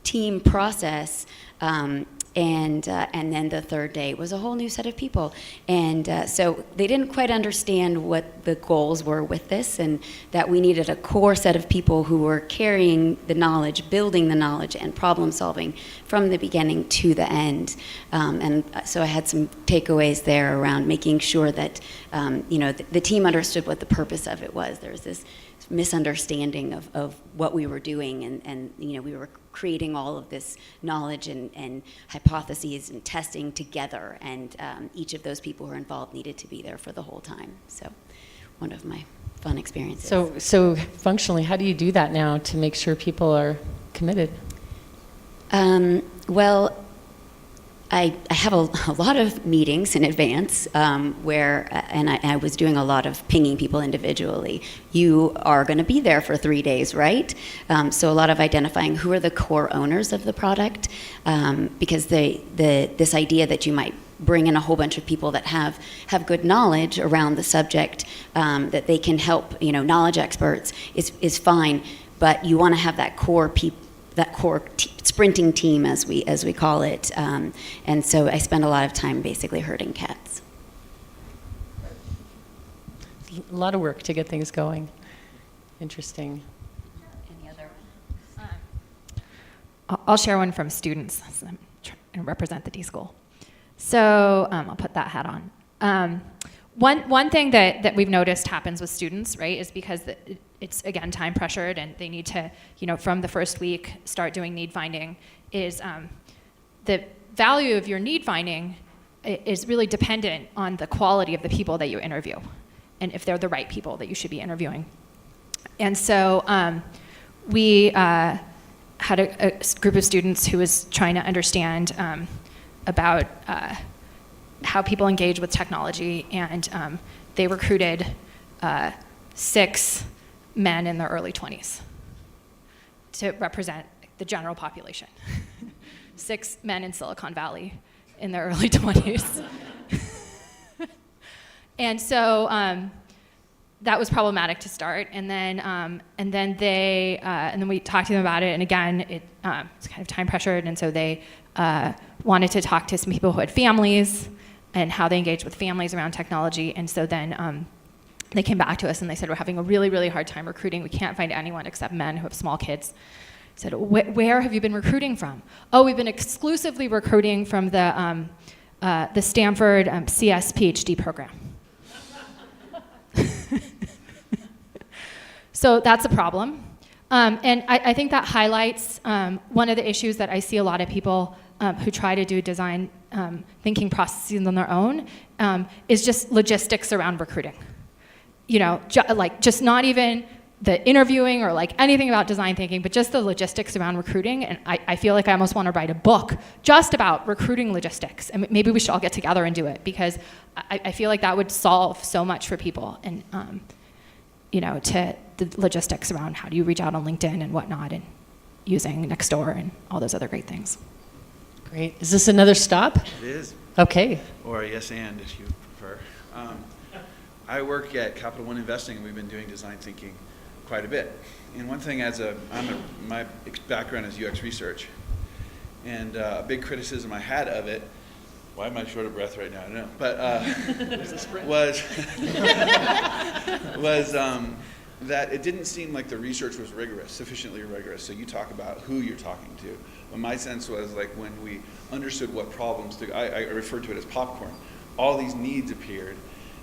[SPEAKER 4] team process, and then the third day was a whole new set of people, and so they didn't quite understand what the goals were with this, and that we needed a core set of people who were carrying the knowledge, building the knowledge, and problem solving from the beginning to the end. And so I had some takeaways there around making sure that the team understood what the purpose of it was. There was this misunderstanding of what we were doing, and we were creating all of this knowledge and hypotheses and testing together, and each of those people who were involved needed to be there for the whole time. So one of my fun experiences.
[SPEAKER 1] So functionally, how do you do that now to make sure people are committed?
[SPEAKER 4] Well, I have a lot of meetings in advance where, and I was doing a lot of pinging people individually. You are going to be there for 3 days, right? So a lot of identifying who are the core owners of the product, because this idea that you might bring in a whole bunch of people that have good knowledge around the subject, that they can help, knowledge experts is fine. but you want to have that core sprinting team, as we call it. And so I spend a lot of time basically herding cats.
[SPEAKER 1] A lot of work to get things going. Interesting.
[SPEAKER 4] Any other?
[SPEAKER 2] I'll share one from students. So I'm trying to represent the D school. So I'll put that hat on. One thing that we've noticed happens with students, right, is because it's, again, time pressured and they need to, from the first week start doing need finding, is the value of your need finding is really dependent on the quality of the people that you interview and if they're the right people that you should be interviewing. And so we had a group of students who was trying to understand about how people engage with technology, and they recruited 6 men in their early 20s to represent the general population. 6 men in Silicon Valley in their early 20s. And so that was problematic to start, and then we talked to them about it, and again, it's kind of time pressured, and so they wanted to talk to some people who had families and how they engage with families around technology, and so then they came back to us and they said, we're having a really, really hard time recruiting. We can't find anyone except men who have small kids. I said, where have you been recruiting from? Oh, we've been exclusively recruiting from the Stanford CS PhD program. So that's a problem. And I think that highlights one of the issues that I see a lot of people who try to do design thinking processes on their own is just logistics around recruiting. Just not even the interviewing or like anything about design thinking, but just the logistics around recruiting. And I feel like I almost want to write a book just about recruiting logistics. And maybe we should all get together and do it, because I feel like that would solve so much for people. And to the logistics around how do you reach out on LinkedIn and whatnot, and using Nextdoor and all those other great things.
[SPEAKER 1] Great. Is this another stop?
[SPEAKER 9] It is.
[SPEAKER 1] Okay.
[SPEAKER 9] Or yes, and if you prefer. I work at Capital One Investing, and we've been doing design thinking quite a bit. And one thing, my background is UX research, and a big criticism I had of it. Why am I short of breath right now? I don't know. But was that it didn't seem like the research was sufficiently rigorous. So you talk about who you're talking to. But my sense was like when we understood what problems I referred to it as popcorn. All these needs appeared,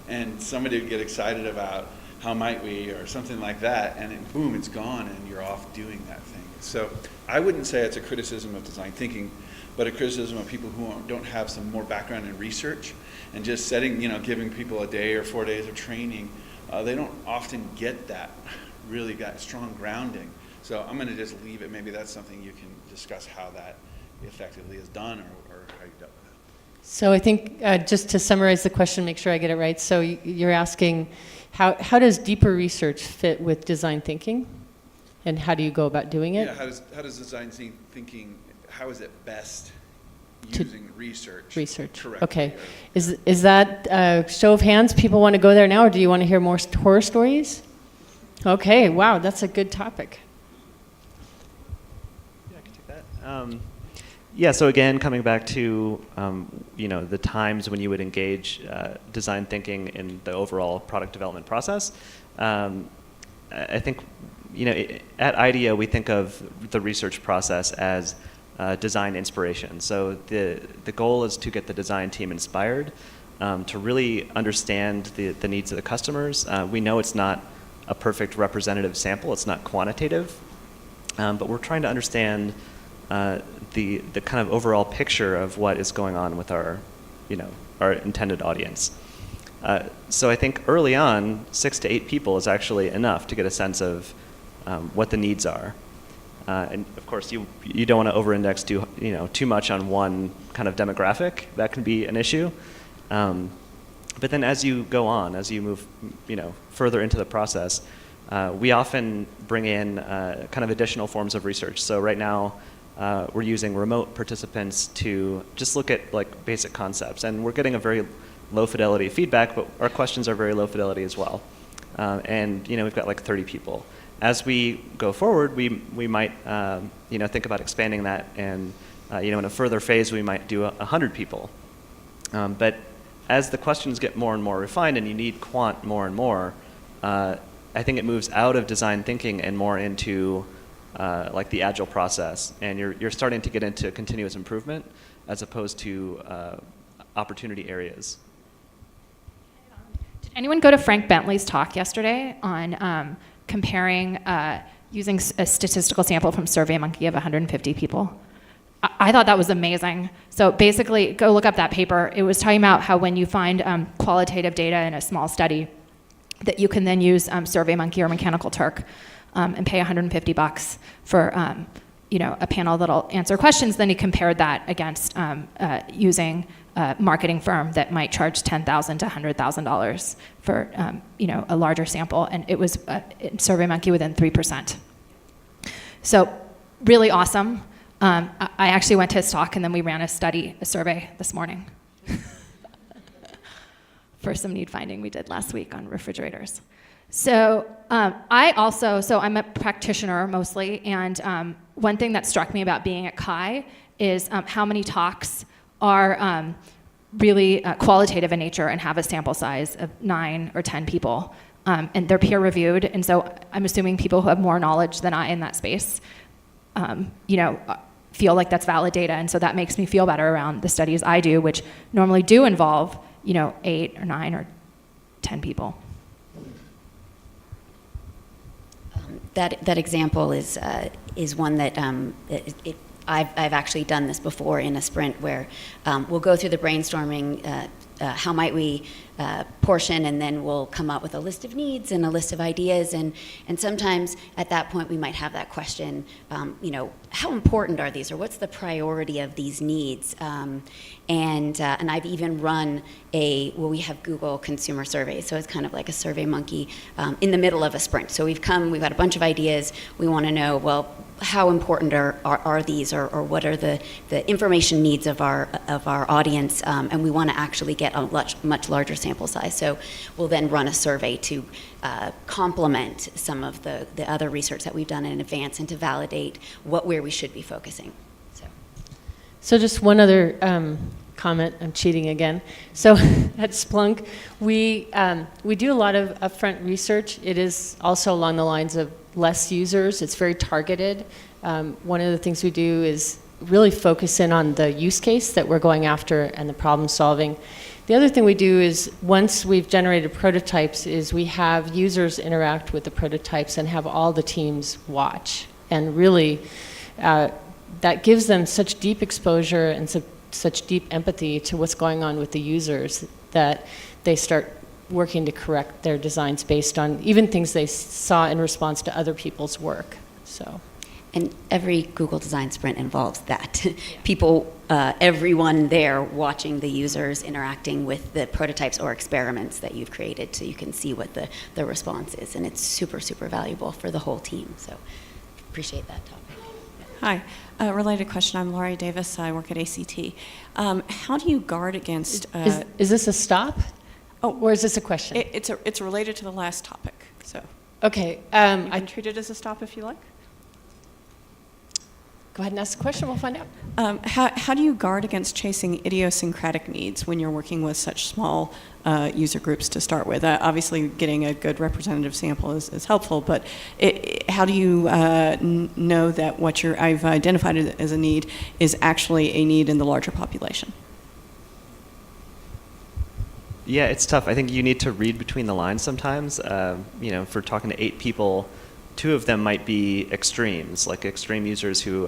[SPEAKER 9] and somebody would get excited about how might we or something like that, and then boom, it's gone, and you're off doing that thing. So I wouldn't say it's a criticism of design thinking, but a criticism of people who don't have some more background in research, and just giving people a day or 4 days of training. They don't often get that strong grounding. So I'm going to just leave it. Maybe that's something you can discuss how that effectively is done, or how you dealt with it.
[SPEAKER 1] So I think just to summarize the question, make sure I get it right. So you're asking, how does deeper research fit with design thinking, and how do you go about doing it?
[SPEAKER 9] Yeah, how does design thinking, how is it best using research?
[SPEAKER 1] Research.
[SPEAKER 9] Correctly?
[SPEAKER 1] Okay. Is that show of hands? People want to go there now, or do you want to hear more horror stories? Okay. Wow, that's a good topic.
[SPEAKER 5] Yeah, I can take that. So again, coming back to the times when you would engage design thinking in the overall product development process, I think at IDEO we think of the research process as design inspiration. So the goal is to get the design team inspired, to really understand the needs of the customers. We know it's not a perfect representative sample; it's not quantitative, but we're trying to understand the kind of overall picture of what is going on with our intended audience. So I think early on, 6 to 8 people is actually enough to get a sense of what the needs are. And of course, you don't want to over-index too much on one kind of demographic. That can be an issue. But then as you go on, as you move further into the process, we often bring in kind of additional forms of research. So right now, we're using remote participants to just look at like basic concepts, and we're getting a very low fidelity feedback, but our questions are very low fidelity as well. And we've got like 30 people. as we go forward, we might think about expanding that, and in a further phase we might do 100 people. But as the questions get more and more refined, and you need quant more and more, I think it moves out of design thinking and more into like the agile process, and you're starting to get into continuous improvement as opposed to opportunity areas.
[SPEAKER 2] Did anyone go to Frank Bentley's talk yesterday on comparing using a statistical sample from SurveyMonkey of 150 people? I thought that was amazing. So basically, go look up that paper. It was talking about how when you find qualitative data in a small study, that you can then use SurveyMonkey or Mechanical Turk and pay $150 for a panel that'll answer questions. Then he compared that against using a marketing firm that might charge $10,000 to $100,000 for a larger sample, and it was SurveyMonkey within 3%. So really awesome. I actually went to his talk, and then we ran a survey this morning for some need finding we did last week on refrigerators. So I'm a practitioner mostly, and one thing that struck me about being at CHI is how many talks are really qualitative in nature and have a sample size of 9 or 10 people. And they're peer reviewed, and so I'm assuming people who have more knowledge than I in that space feel like that's valid data, and so that makes me feel better around the studies I do, which normally do involve 8 or 9 or 10 people.
[SPEAKER 4] That example is one that I've actually done this before in a sprint where we'll go through the brainstorming. How might we portion, and then we'll come up with a list of needs and a list of ideas, and sometimes at that point we might have that question, how important are these, or what's the priority of these needs? And I've even run we have Google consumer surveys, so it's kind of like a SurveyMonkey in the middle of a sprint. So we've got a bunch of ideas. We want to know, well, how important are these, or what are the information needs of our audience, and we want to actually get a much larger sample size. So we'll then run a survey to complement some of the other research that we've done in advance and to validate where we should be focusing.
[SPEAKER 1] So just one other comment. I'm cheating again. So at Splunk, we do a lot of upfront research. It is also along the lines of less users. It's very targeted. One of the things we do is really focus in on the use case that we're going after and the problem solving. The other thing we do is, once we've generated prototypes, is we have users interact with the prototypes and have all the teams watch. And really, that gives them such deep exposure and such deep empathy to what's going on with the users that they start working to correct their designs based on even things they saw in response to other people's work. So.
[SPEAKER 4] And every Google design sprint involves that. Yeah. People, everyone there watching the users interacting with the prototypes or experiments that you've created, so you can see what the response is. And it's super, super valuable for the whole team. So appreciate that topic.
[SPEAKER 10] Hi. Related question. I'm Laurie Davis. I work at ACT. How do you guard against...
[SPEAKER 1] Is this a stop?
[SPEAKER 10] Oh,
[SPEAKER 1] or is this a question?
[SPEAKER 10] It's related to the last topic. So.
[SPEAKER 1] Okay.
[SPEAKER 10] You can treat it as a stop if you like.
[SPEAKER 1] Go ahead and ask the question. We'll find out.
[SPEAKER 10] How do you guard against chasing idiosyncratic needs when you're working with such small user groups to start with? Obviously, getting a good representative sample is helpful, but how do you know that what I've identified as a need is actually a need in the larger population?
[SPEAKER 5] Yeah, it's tough. I think you need to read between the lines sometimes. If we're talking to 8 people, 2 of them might be extremes, like extreme users who,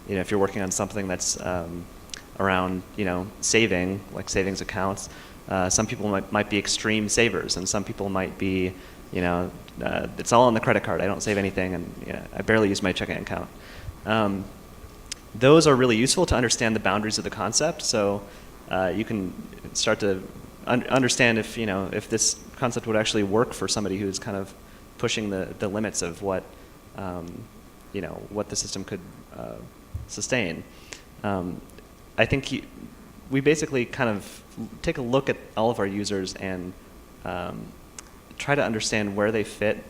[SPEAKER 5] if you're working on something that's around, saving, like savings accounts, some people might be extreme savers, and some people might be, it's all on the credit card. I don't save anything, and I barely use my checking account. Those are really useful to understand the boundaries of the concept, so you can start to understand if this concept would actually work for somebody who's kind of pushing the limits of what what the system could sustain. I think we basically kind of take a look at all of our users and try to understand where they fit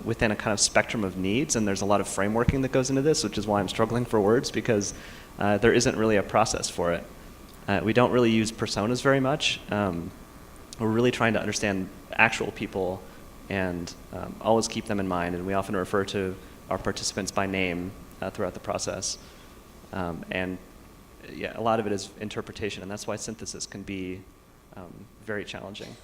[SPEAKER 5] within a kind of spectrum of needs, and there's a lot of frameworking that goes into this, which is why I'm struggling for words, because there isn't really a process for it. We don't really use personas very much. We're really trying to understand actual people and always keep them in mind, and we often refer to our participants by name throughout the process. And yeah, a lot of it is interpretation, and that's why synthesis can be very challenging.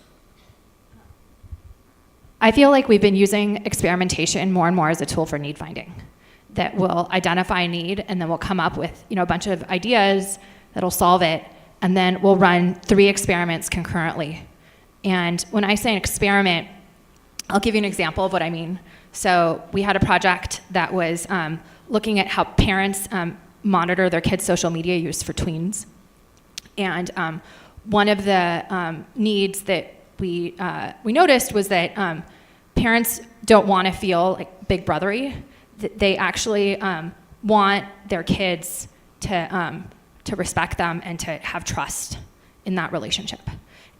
[SPEAKER 2] I feel like we've been using experimentation more and more as a tool for need finding, that will identify a need and then we'll come up with a bunch of ideas that'll solve it, and then we'll run 3 experiments concurrently. And when I say an experiment, I'll give you an example of what I mean. So we had a project that was looking at how parents monitor their kids' social media use for tweens. And one of the needs that we noticed was that parents don't want to feel like big brothery. They actually want their kids to respect them and to have trust in that relationship.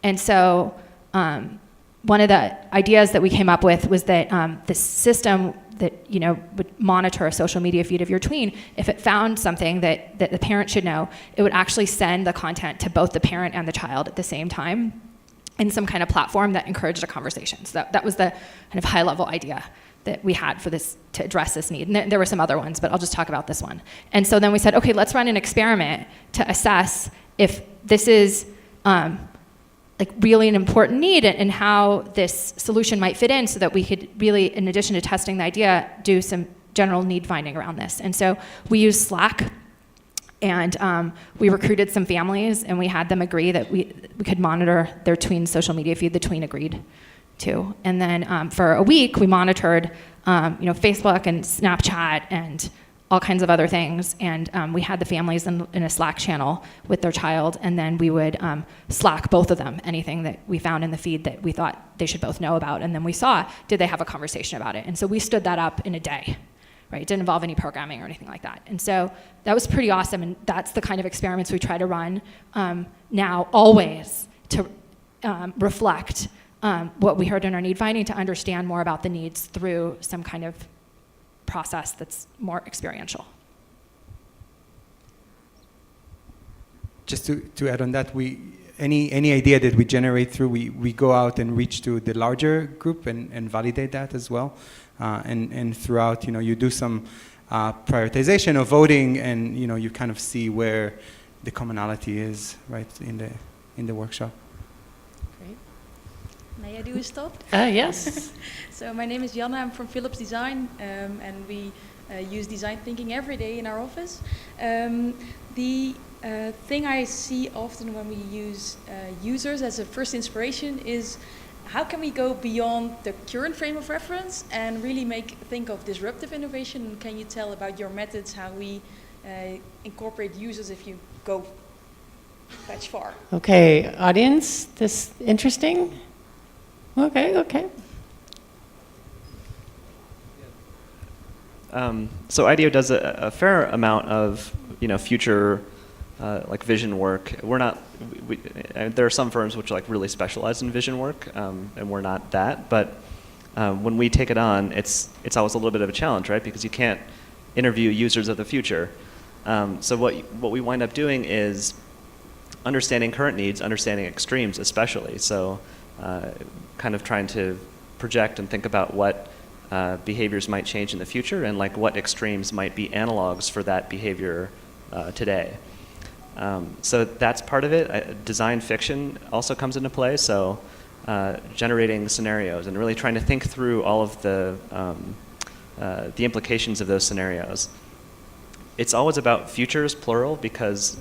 [SPEAKER 2] And so one of the ideas that we came up with was that this system that would monitor a social media feed of your tween, if it found something that the parent should know, it would actually send the content to both the parent and the child at the same time in some kind of platform that encouraged a conversation. So that was the kind of high-level idea that we had for this, to address this need. And there were some other ones, but I'll just talk about this one. And so then we said, okay, let's run an experiment to assess if this is like really an important need and how this solution might fit in, so that we could really, in addition to testing the idea, do some general need finding around this. And so we used Slack, and we recruited some families, and we had them agree that we could monitor their tween social media feed. The tween agreed to. And then for a week, we monitored Facebook and Snapchat and all kinds of other things. And we had the families in a Slack channel with their child, and then we would Slack both of them anything that we found in the feed that we thought they should both know about. And then we saw, did they have a conversation about it? And so we stood that up in a day. Right? It didn't involve any programming or anything like that. And so that was pretty awesome, and that's the kind of experiments we try to run now, always, to reflect what we heard in our need finding, to understand more about the needs through some kind of process that's more experiential.
[SPEAKER 3] Just to add on that, any idea that we generate through, we go out and reach to the larger group and validate that as well. And throughout, you do some prioritization of voting, and you kind of see where the commonality is, right, in the workshop.
[SPEAKER 11] Great. May I do a stop?
[SPEAKER 1] Yes.
[SPEAKER 11] So my name is Janna. I'm from Philips Design, and we use design thinking every day in our office. The thing I see often when we use users as a first inspiration is, how can we go beyond the current frame of reference and really think of disruptive innovation? And can you tell about your methods, how we incorporate users if you go that far?
[SPEAKER 1] Okay, audience, this interesting? Okay.
[SPEAKER 5] So IDEO does a fair amount of future like vision work. We're not. There are some firms which really specialize in vision work, and we're not that. But when we take it on, it's always a little bit of a challenge, right? Because you can't interview users of the future. So what we wind up doing is understanding current needs, understanding extremes especially. So kind of trying to project and think about what behaviors might change in the future, and what extremes might be analogs for that behavior today. So that's part of it. Design fiction also comes into play. So generating scenarios and really trying to think through all of the implications of those scenarios. It's always about futures, plural, because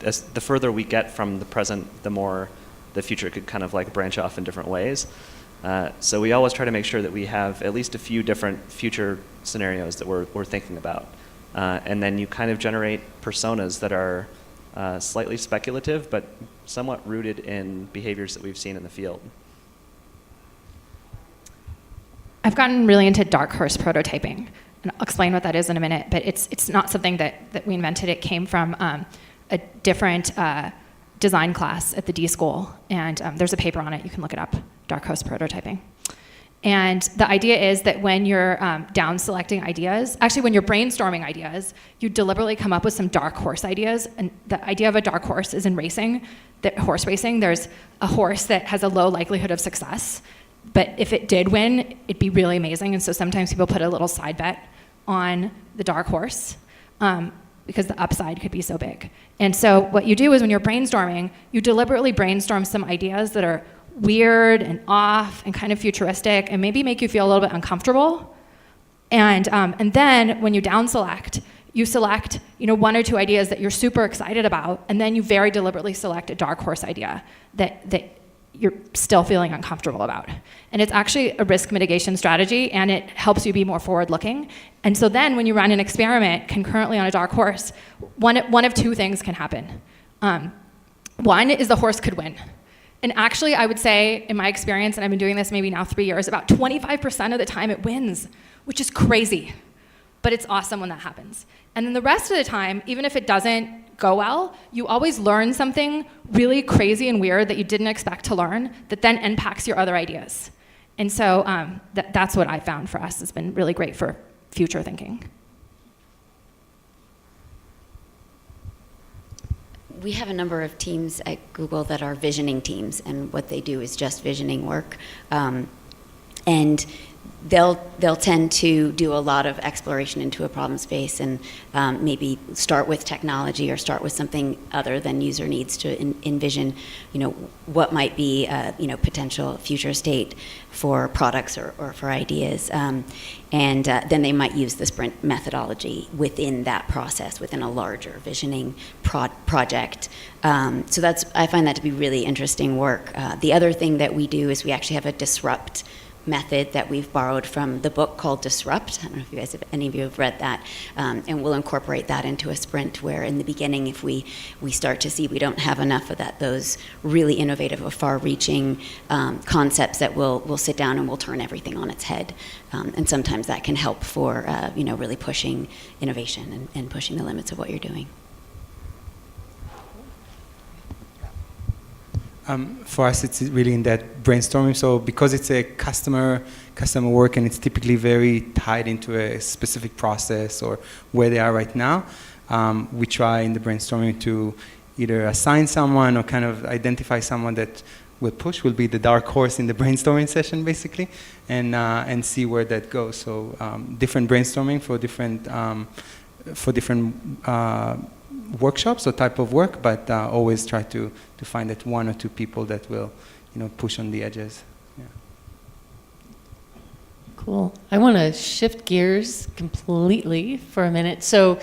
[SPEAKER 5] as the further we get from the present, the more the future could kind of branch off in different ways. So we always try to make sure that we have at least a few different future scenarios that we're thinking about. And then you kind of generate personas that are slightly speculative, but somewhat rooted in behaviors that we've seen in the field.
[SPEAKER 2] I've gotten really into dark horse prototyping, and I'll explain what that is in a minute, but it's not something that we invented. It came from a different design class at the D School, and there's a paper on it. You can look it up, dark horse prototyping. And the idea is that when you're down selecting ideas, actually when you're brainstorming ideas, you deliberately come up with some dark horse ideas. And the idea of a dark horse is in racing, horse racing, there's a horse that has a low likelihood of success. But if it did win, it'd be really amazing. And so sometimes people put a little side bet on the dark horse because the upside could be so big. And so what you do is when you're brainstorming, you deliberately brainstorm some ideas that are weird and off and kind of futuristic and maybe make you feel a little bit uncomfortable. And then when you down select, you select one or two ideas that you're super excited about, and then you very deliberately select a dark horse idea that you're still feeling uncomfortable about. And it's actually a risk mitigation strategy, and it helps you be more forward-looking. And so then when you run an experiment concurrently on a dark horse, one of two things can happen. One is the horse could win. And actually, I would say, in my experience, and I've been doing this maybe now 3 years, about 25% of the time it wins, which is crazy. But it's awesome when that happens. And then the rest of the time, even if it doesn't go well, you always learn something really crazy and weird that you didn't expect to learn that then impacts your other ideas. And so that's what I found for us has been really great for future thinking.
[SPEAKER 4] We have a number of teams at Google that are visioning teams, and what they do is just visioning work. And they'll tend to do a lot of exploration into a problem space and maybe start with technology or start with something other than user needs to envision, what might be potential future state for products or for ideas. And then they might use the sprint methodology within that process, within a larger visioning project. So I find that to be really interesting work. The other thing that we do is we actually have a disrupt method that we've borrowed from the book called Disrupt. I don't know if any of you have read that, and we'll incorporate that into a sprint where in the beginning, if we start to see we don't have enough of those really innovative or far-reaching concepts, that we'll sit down and we'll turn everything on its head. And sometimes that can help for really pushing innovation and pushing the limits of what you're doing.
[SPEAKER 3] For us, it's really in that brainstorming. So because it's a customer work and it's typically very tied into a specific process or where they are right now, we try in the brainstorming to either assign someone or kind of identify someone that will be the dark horse in the brainstorming session, basically, and see where that goes. So different brainstorming for different workshops or type of work, but always try to find that one or two people that will, push on the edges. Yeah.
[SPEAKER 1] Cool. I want to shift gears completely for a minute. So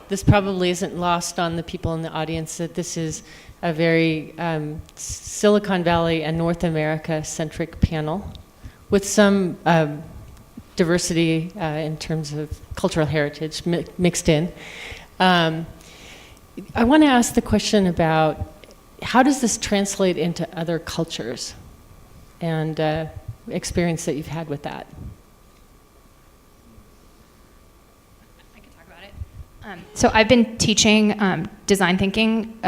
[SPEAKER 1] this probably isn't lost on the people in the audience that this is a very Silicon Valley and North America-centric panel with some diversity in terms of cultural heritage mixed in. I want to ask the question about how does this translate into other cultures and experience that you've had with that?
[SPEAKER 2] I can talk about it. So I've been teaching design thinking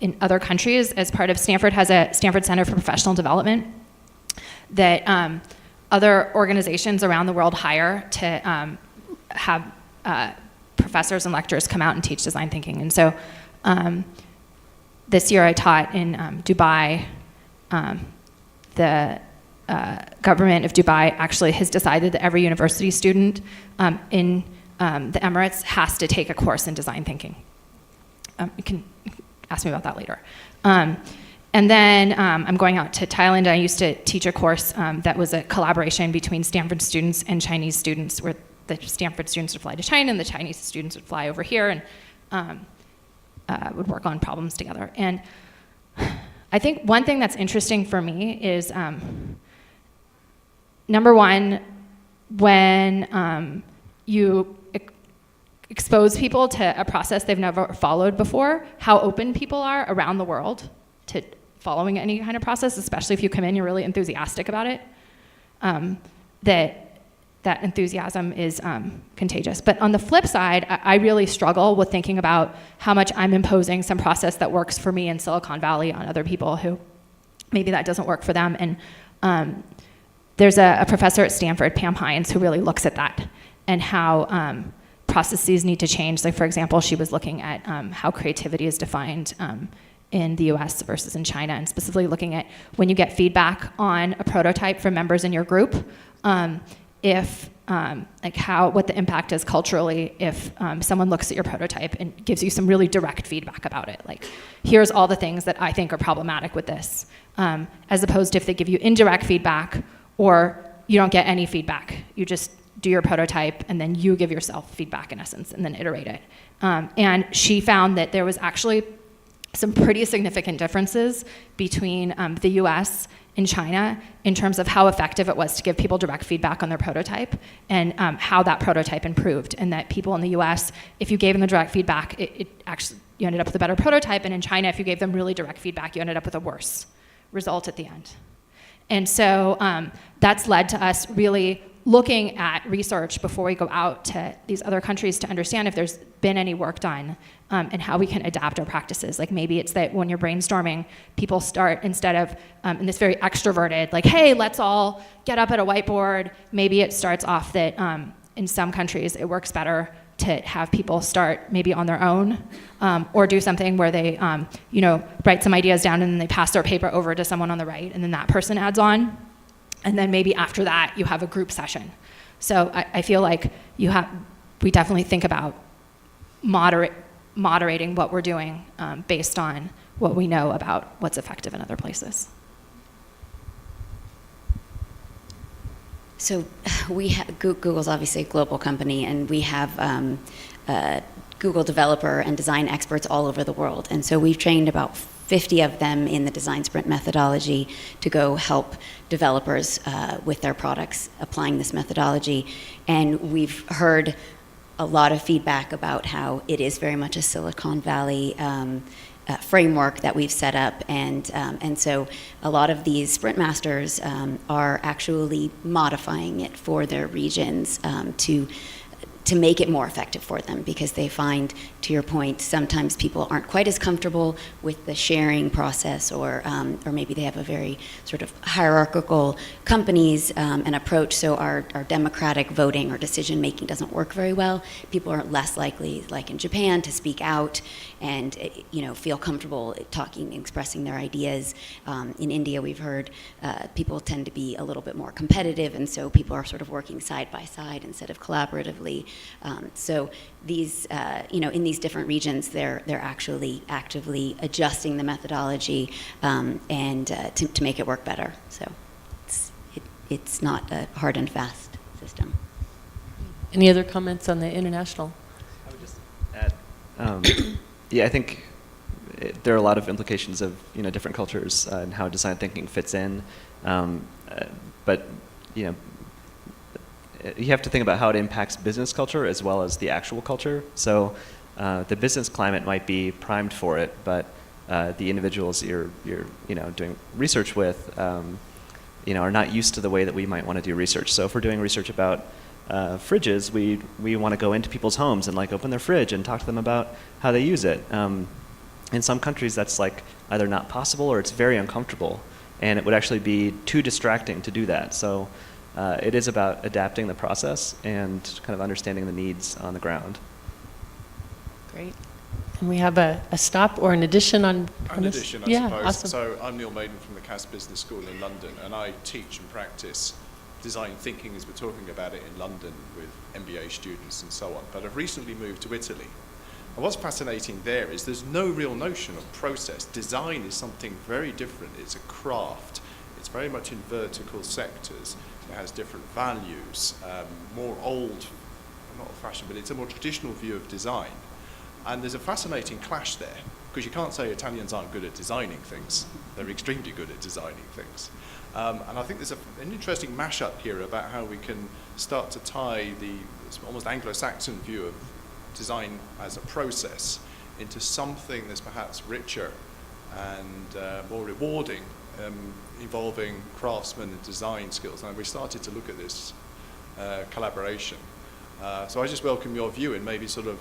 [SPEAKER 2] in other countries as part of Stanford has a Stanford Center for Professional Development that other organizations around the world hire to have professors and lecturers come out and teach design thinking. And so this year I taught in Dubai. The government of Dubai actually has decided that every university student in the Emirates has to take a course in design thinking. You can ask me about that later. And then I'm going out to Thailand. I used to teach a course that was a collaboration between Stanford students and Chinese students, where the Stanford students would fly to China and the Chinese students would fly over here and would work on problems together. And I think one thing that's interesting for me is, number one, when you expose people to a process they've never followed before, how open people are around the world to following any kind of process, especially if you come in, you're really enthusiastic about it, that enthusiasm is contagious. But on the flip side, I really struggle with thinking about how much I'm imposing some process that works for me in Silicon Valley on other people who maybe that doesn't work for them. And there's a professor at Stanford, Pam Hines, who really looks at that and how processes need to change. Like, for example, she was looking at how creativity is defined in the US versus in China, and specifically looking at when you get feedback on a prototype from members in your group, what the impact is culturally if someone looks at your prototype and gives you some really direct feedback about it. Like, here's all the things that I think are problematic with this, as opposed to if they give you indirect feedback or you don't get any feedback. You just do your prototype and then you give yourself feedback in essence and then iterate it. And she found that there was actually some pretty significant differences between the US and China in terms of how effective it was to give people direct feedback on their prototype and how that prototype improved. And that people in the US, if you gave them the direct feedback, it actually, you ended up with a better prototype. And in China, if you gave them really direct feedback, you ended up with a worse result at the end. And so that's led to us really looking at research before we go out to these other countries to understand if there's been any work done and how we can adapt our practices. Like, maybe it's that when you're brainstorming, people start, instead of in this very extroverted, like, hey, let's all get up at a whiteboard, maybe it starts off that in some countries it works better to have people start maybe on their own, or do something where they write some ideas down and then they pass their paper over to someone on the right, and then that person adds on. And then maybe after that, you have a group session. So I feel like we definitely think about moderating what we're doing based on what we know about what's effective in other places.
[SPEAKER 4] So Google's obviously a global company, and we have Google developer and design experts all over the world. And so we've trained about 50 of them in the design sprint methodology to go help developers with their products applying this methodology. And we've heard a lot of feedback about how it is very much a Silicon Valley framework that we've set up, and so a lot of these sprint masters are actually modifying it for their regions to make it more effective for them, because they find, to your point, sometimes people aren't quite as comfortable with the sharing process, or maybe they have a very sort of hierarchical companies and approach, so our democratic voting or decision making doesn't work very well. People are less likely, like in Japan, to speak out and feel comfortable talking, expressing their ideas. In India, we've heard people tend to be a little bit more competitive, and so people are sort of working side by side instead of collaboratively. So these, in these different regions, they're actually actively adjusting the methodology and to make it work better. So it's not a hard and fast system.
[SPEAKER 1] Any other comments on the international?
[SPEAKER 5] I would just add, I think there are a lot of implications of different cultures and how design thinking fits in, but you have to think about how it impacts business culture as well as the actual culture. So the business climate might be primed for it, but the individuals you're doing research with are not used to the way that we might want to do research. So if we're doing research about fridges, we want to go into people's homes and open their fridge and talk to them about how they use it. In some countries, that's either not possible or it's very uncomfortable, and it would actually be too distracting to do that. So it is about adapting the process and kind of understanding the needs on the ground.
[SPEAKER 1] Great. And we have a stop or an addition on
[SPEAKER 12] An
[SPEAKER 1] this?
[SPEAKER 12] addition, I
[SPEAKER 1] Yeah,
[SPEAKER 12] suppose.
[SPEAKER 1] awesome.
[SPEAKER 12] So I'm Neil Maiden from the Cass Business School in London, and I teach and practice design thinking as we're talking about it in London with MBA students and so on. But I've recently moved to Italy. And what's fascinating there is there's no real notion of process. Design is something very different. It's a craft. It's very much in vertical sectors. It has different values, more old, not old-fashioned, but it's a more traditional view of design. And there's a fascinating clash there, because you can't say Italians aren't good at designing things. They're extremely good at designing things. And I think there's an interesting mashup here about how we can start to tie the almost Anglo-Saxon view of design as a process into something that's perhaps richer and more rewarding, involving craftsmen and design skills. And we started to look at this collaboration. So I just welcome your view, and maybe sort of,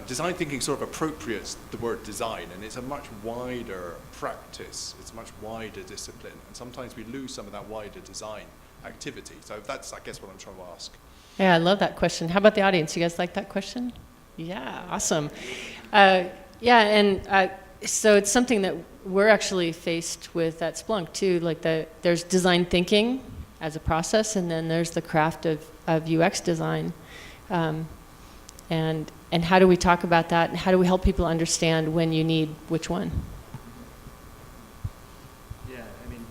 [SPEAKER 12] design thinking sort of appropriates the word design, and it's a much wider practice, it's a much wider discipline, and sometimes we lose some of that wider design activity. So that's, I guess, what I'm trying to ask.
[SPEAKER 1] Yeah, I love that question. How about the audience? You guys like that question? Yeah, awesome. So it's something that we're actually faced with at Splunk too. Like there's design thinking as a process, and then there's the craft of UX design. And how do we talk about that? And how do we help people understand when you need which one?
[SPEAKER 5] Yeah, I mean,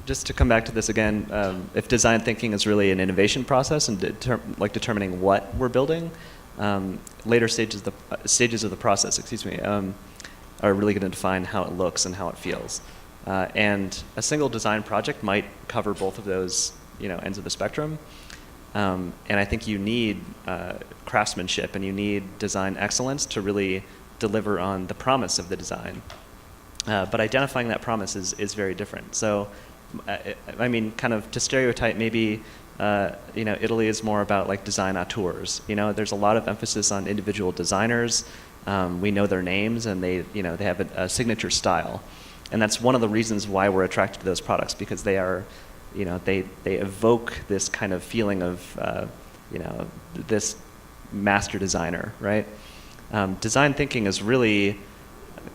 [SPEAKER 5] just to come back to this again, if design thinking is really an innovation process and determining what we're building, later stages of the process, are really going to define how it looks and how it feels. And a single design project might cover both of those, ends of the spectrum. And I think you need craftsmanship and you need design excellence to really deliver on the promise of the design. But identifying that promise is very different. So, kind of to stereotype, maybe Italy is more about like design auteurs. There's a lot of emphasis on individual designers. We know their names, and they have a signature style, and that's one of the reasons why we're attracted to those products, because they are, they evoke this kind of feeling of, this master designer, right? Design thinking is really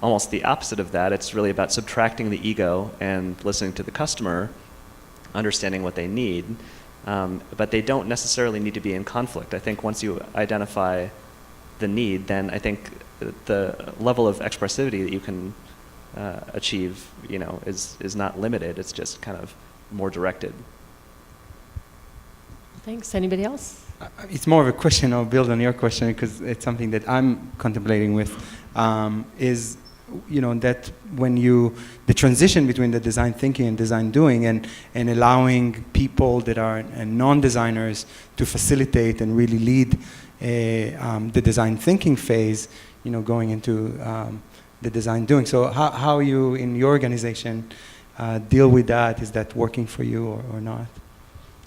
[SPEAKER 5] almost the opposite of that. It's really about subtracting the ego and listening to the customer, understanding what they need, but they don't necessarily need to be in conflict. I think once you identify the need, then I think the level of expressivity that you can achieve, is not limited. It's just kind of more directed.
[SPEAKER 1] Thanks. Anybody else?
[SPEAKER 3] It's more of a question. I'll build on your question because it's something that I'm contemplating with. Is that when the transition between the design thinking and design doing, and allowing people that are non-designers to facilitate and really lead the design thinking phase, going into the design doing. So how you in your organization deal with that? Is that working for you or not?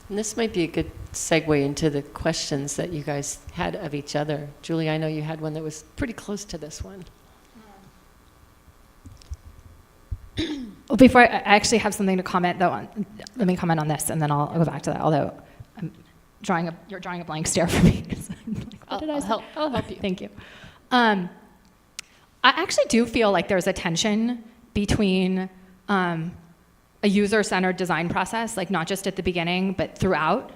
[SPEAKER 1] And this might be a good segue into the questions that you guys had of each other. Julie, I know you had one that was pretty close to this one.
[SPEAKER 2] Well, before I actually have something to comment though on, let me comment on this and then I'll go back to that. Although you're drawing a blank stare for me.
[SPEAKER 1] I'll help you.
[SPEAKER 2] Thank you. I actually do feel like there's a tension between a user-centered design process, like not just at the beginning, but throughout,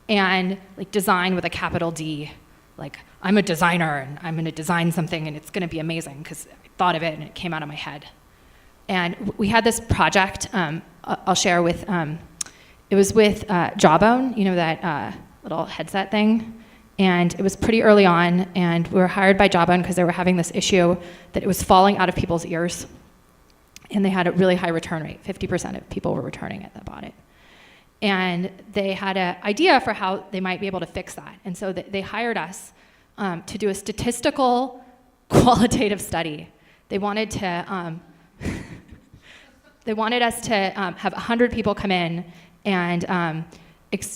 [SPEAKER 2] and like design with a capital D. Like, I'm a designer and I'm going to design something and it's going to be amazing because I thought of it and it came out of my head. And we had this project, I'll share with, it was with Jawbone, that little headset thing. And it was pretty early on, and we were hired by Jawbone because they were having this issue that it was falling out of people's ears. And they had a really high return rate. 50% of people were returning it that bought it. And they had an idea for how they might be able to fix that. And so they hired us to do a statistical qualitative study. They wanted to, they wanted us to have 100 people come in and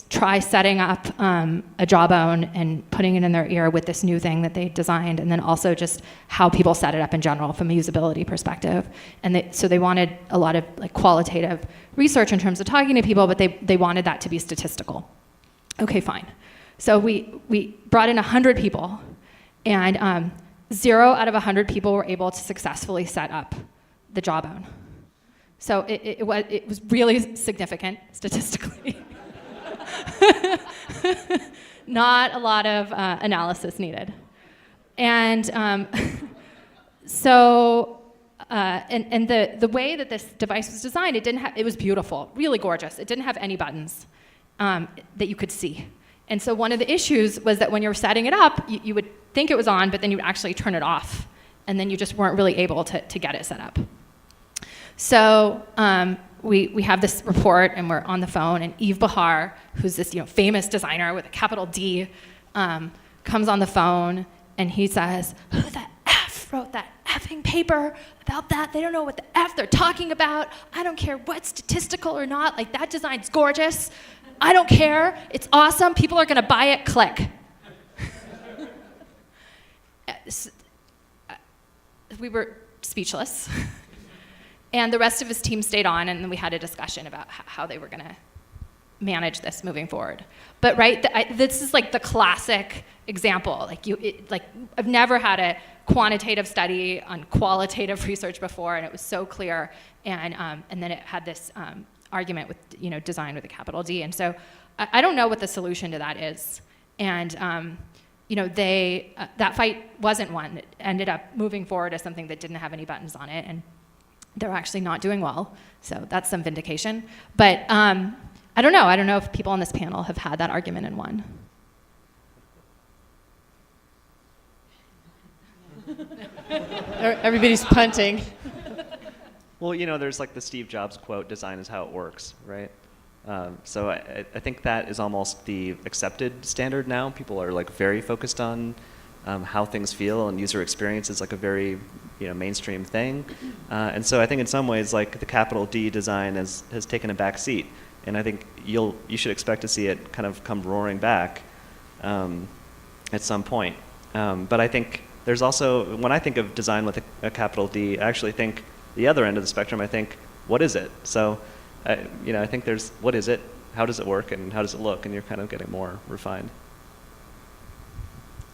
[SPEAKER 2] try setting up a Jawbone and putting it in their ear with this new thing that they designed, and then also just how people set it up in general from a usability perspective. And so they wanted a lot of like qualitative research in terms of talking to people, but they wanted that to be statistical. Okay, fine. So we brought in 100 people, and 0 out of 100 people were able to successfully set up the Jawbone. So it was really significant statistically. Not a lot of analysis needed. And the way that this device was designed, it was beautiful, really gorgeous. It didn't have any buttons that you could see. And so one of the issues was that when you were setting it up, you would think it was on, but then you would actually turn it off. And then you just weren't really able to get it set up. So we have this report, and we're on the phone, and Yves Bahar, who's this famous designer with a capital D, comes on the phone, and he says, "Who the F wrote that effing paper about that? They don't know what the F they're talking about. I don't care what's statistical or not. Like, that design's gorgeous. I don't care. It's awesome. People are going to buy it. Click." we were speechless. And the rest of his team stayed on, and then we had a discussion about how they were going to manage this moving forward. But this is like the classic example. I've never had a quantitative study on qualitative research before, and it was so clear. And then it had this argument with design with a capital D. And so I don't know what the solution to that is. And that fight wasn't one. It ended up moving forward as something that didn't have any buttons on it, and they're actually not doing well. So that's some vindication. But I don't know. I don't know if people on this panel have had that argument and won.
[SPEAKER 1] Everybody's punting.
[SPEAKER 5] Well, there's like the Steve Jobs quote, design is how it works, right? So I think that is almost the accepted standard now. People are like very focused on how things feel, and user experience is like a very mainstream thing. And so I think in some ways like the capital D design has taken a back seat. And I think you should expect to see it kind of come roaring back at some point. But I think there's also, when I think of design with a capital D, I actually think the other end of the spectrum, I think, what is it? So, I think there's, what is it? How does it work? And how does it look? And you're kind of getting more refined.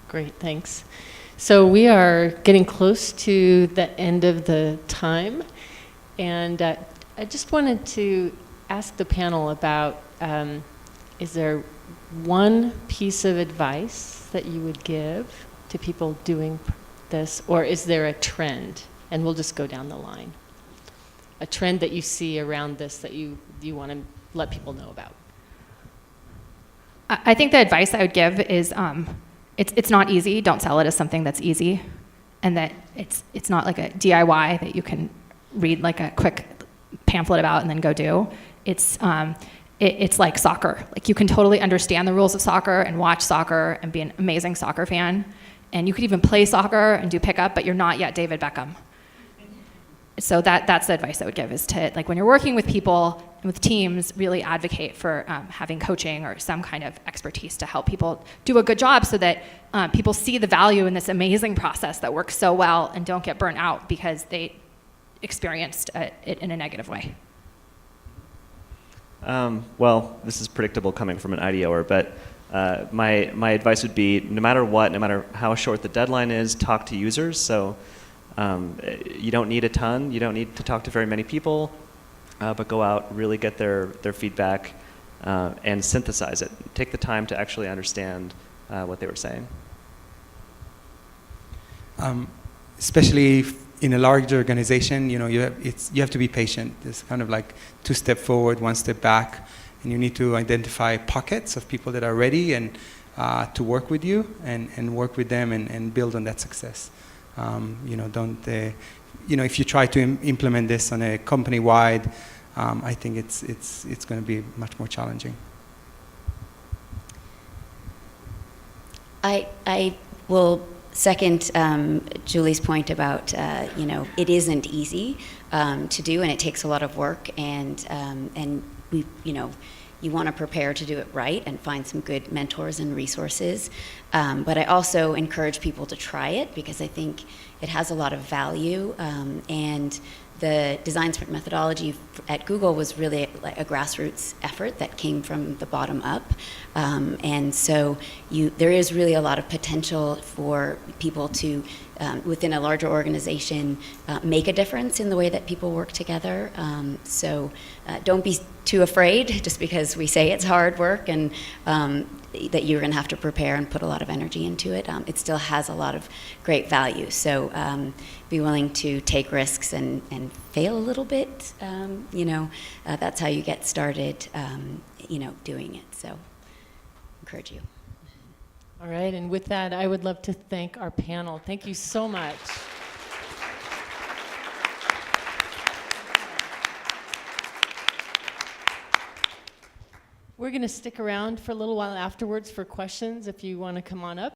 [SPEAKER 1] Great, thanks. So we are getting close to the end of the time. And I just wanted to ask the panel about, is there one piece of advice that you would give to people doing this, or is there a trend? And we'll just go down the line. A trend that you see around this that you want to let people know about.
[SPEAKER 2] I think the advice I would give is it's not easy. Don't sell it as something that's easy, and that it's not like a DIY that you can read like a quick pamphlet about and then go do. It's like soccer. Like you can totally understand the rules of soccer and watch soccer and be an amazing soccer fan, and you could even play soccer and do pickup, but you're not yet David Beckham. So that's the advice I would give, is to, like, when you're working with people and with teams, really advocate for having coaching or some kind of expertise to help people do a good job, so that people see the value in this amazing process that works so well and don't get burnt out because they experienced it in a negative way.
[SPEAKER 5] Well, this is predictable coming from an IDEOer, but my advice would be, no matter what, no matter how short the deadline is, talk to users. So you don't need a ton. You don't need to talk to very many people, but go out, really get their feedback, and synthesize it. Take the time to actually understand what they were saying.
[SPEAKER 3] Especially in a large organization, you have to be patient. It's kind of like 2 steps forward, 1 step back, and you need to identify pockets of people that are ready and to work with you and work with them and build on that success. If you try to implement this on a company-wide, I think it's going to be much more challenging.
[SPEAKER 4] I will second Julie's point about it isn't easy to do, and it takes a lot of work, and we you want to prepare to do it right and find some good mentors and resources. But I also encourage people to try it, because I think it has a lot of value. And the design sprint methodology at Google was really like a grassroots effort that came from the bottom up. And so there is really a lot of potential for people to, within a larger organization, make a difference in the way that people work together. So don't be too afraid just because we say it's hard work and that you're going to have to prepare and put a lot of energy into it. It still has a lot of great value. So be willing to take risks and fail a little bit. That's how you get started, doing it. So encourage you.
[SPEAKER 1] All right, and with that, I would love to thank our panel. Thank you so much. We're going to stick around for a little while afterwards for questions if you want to come on up.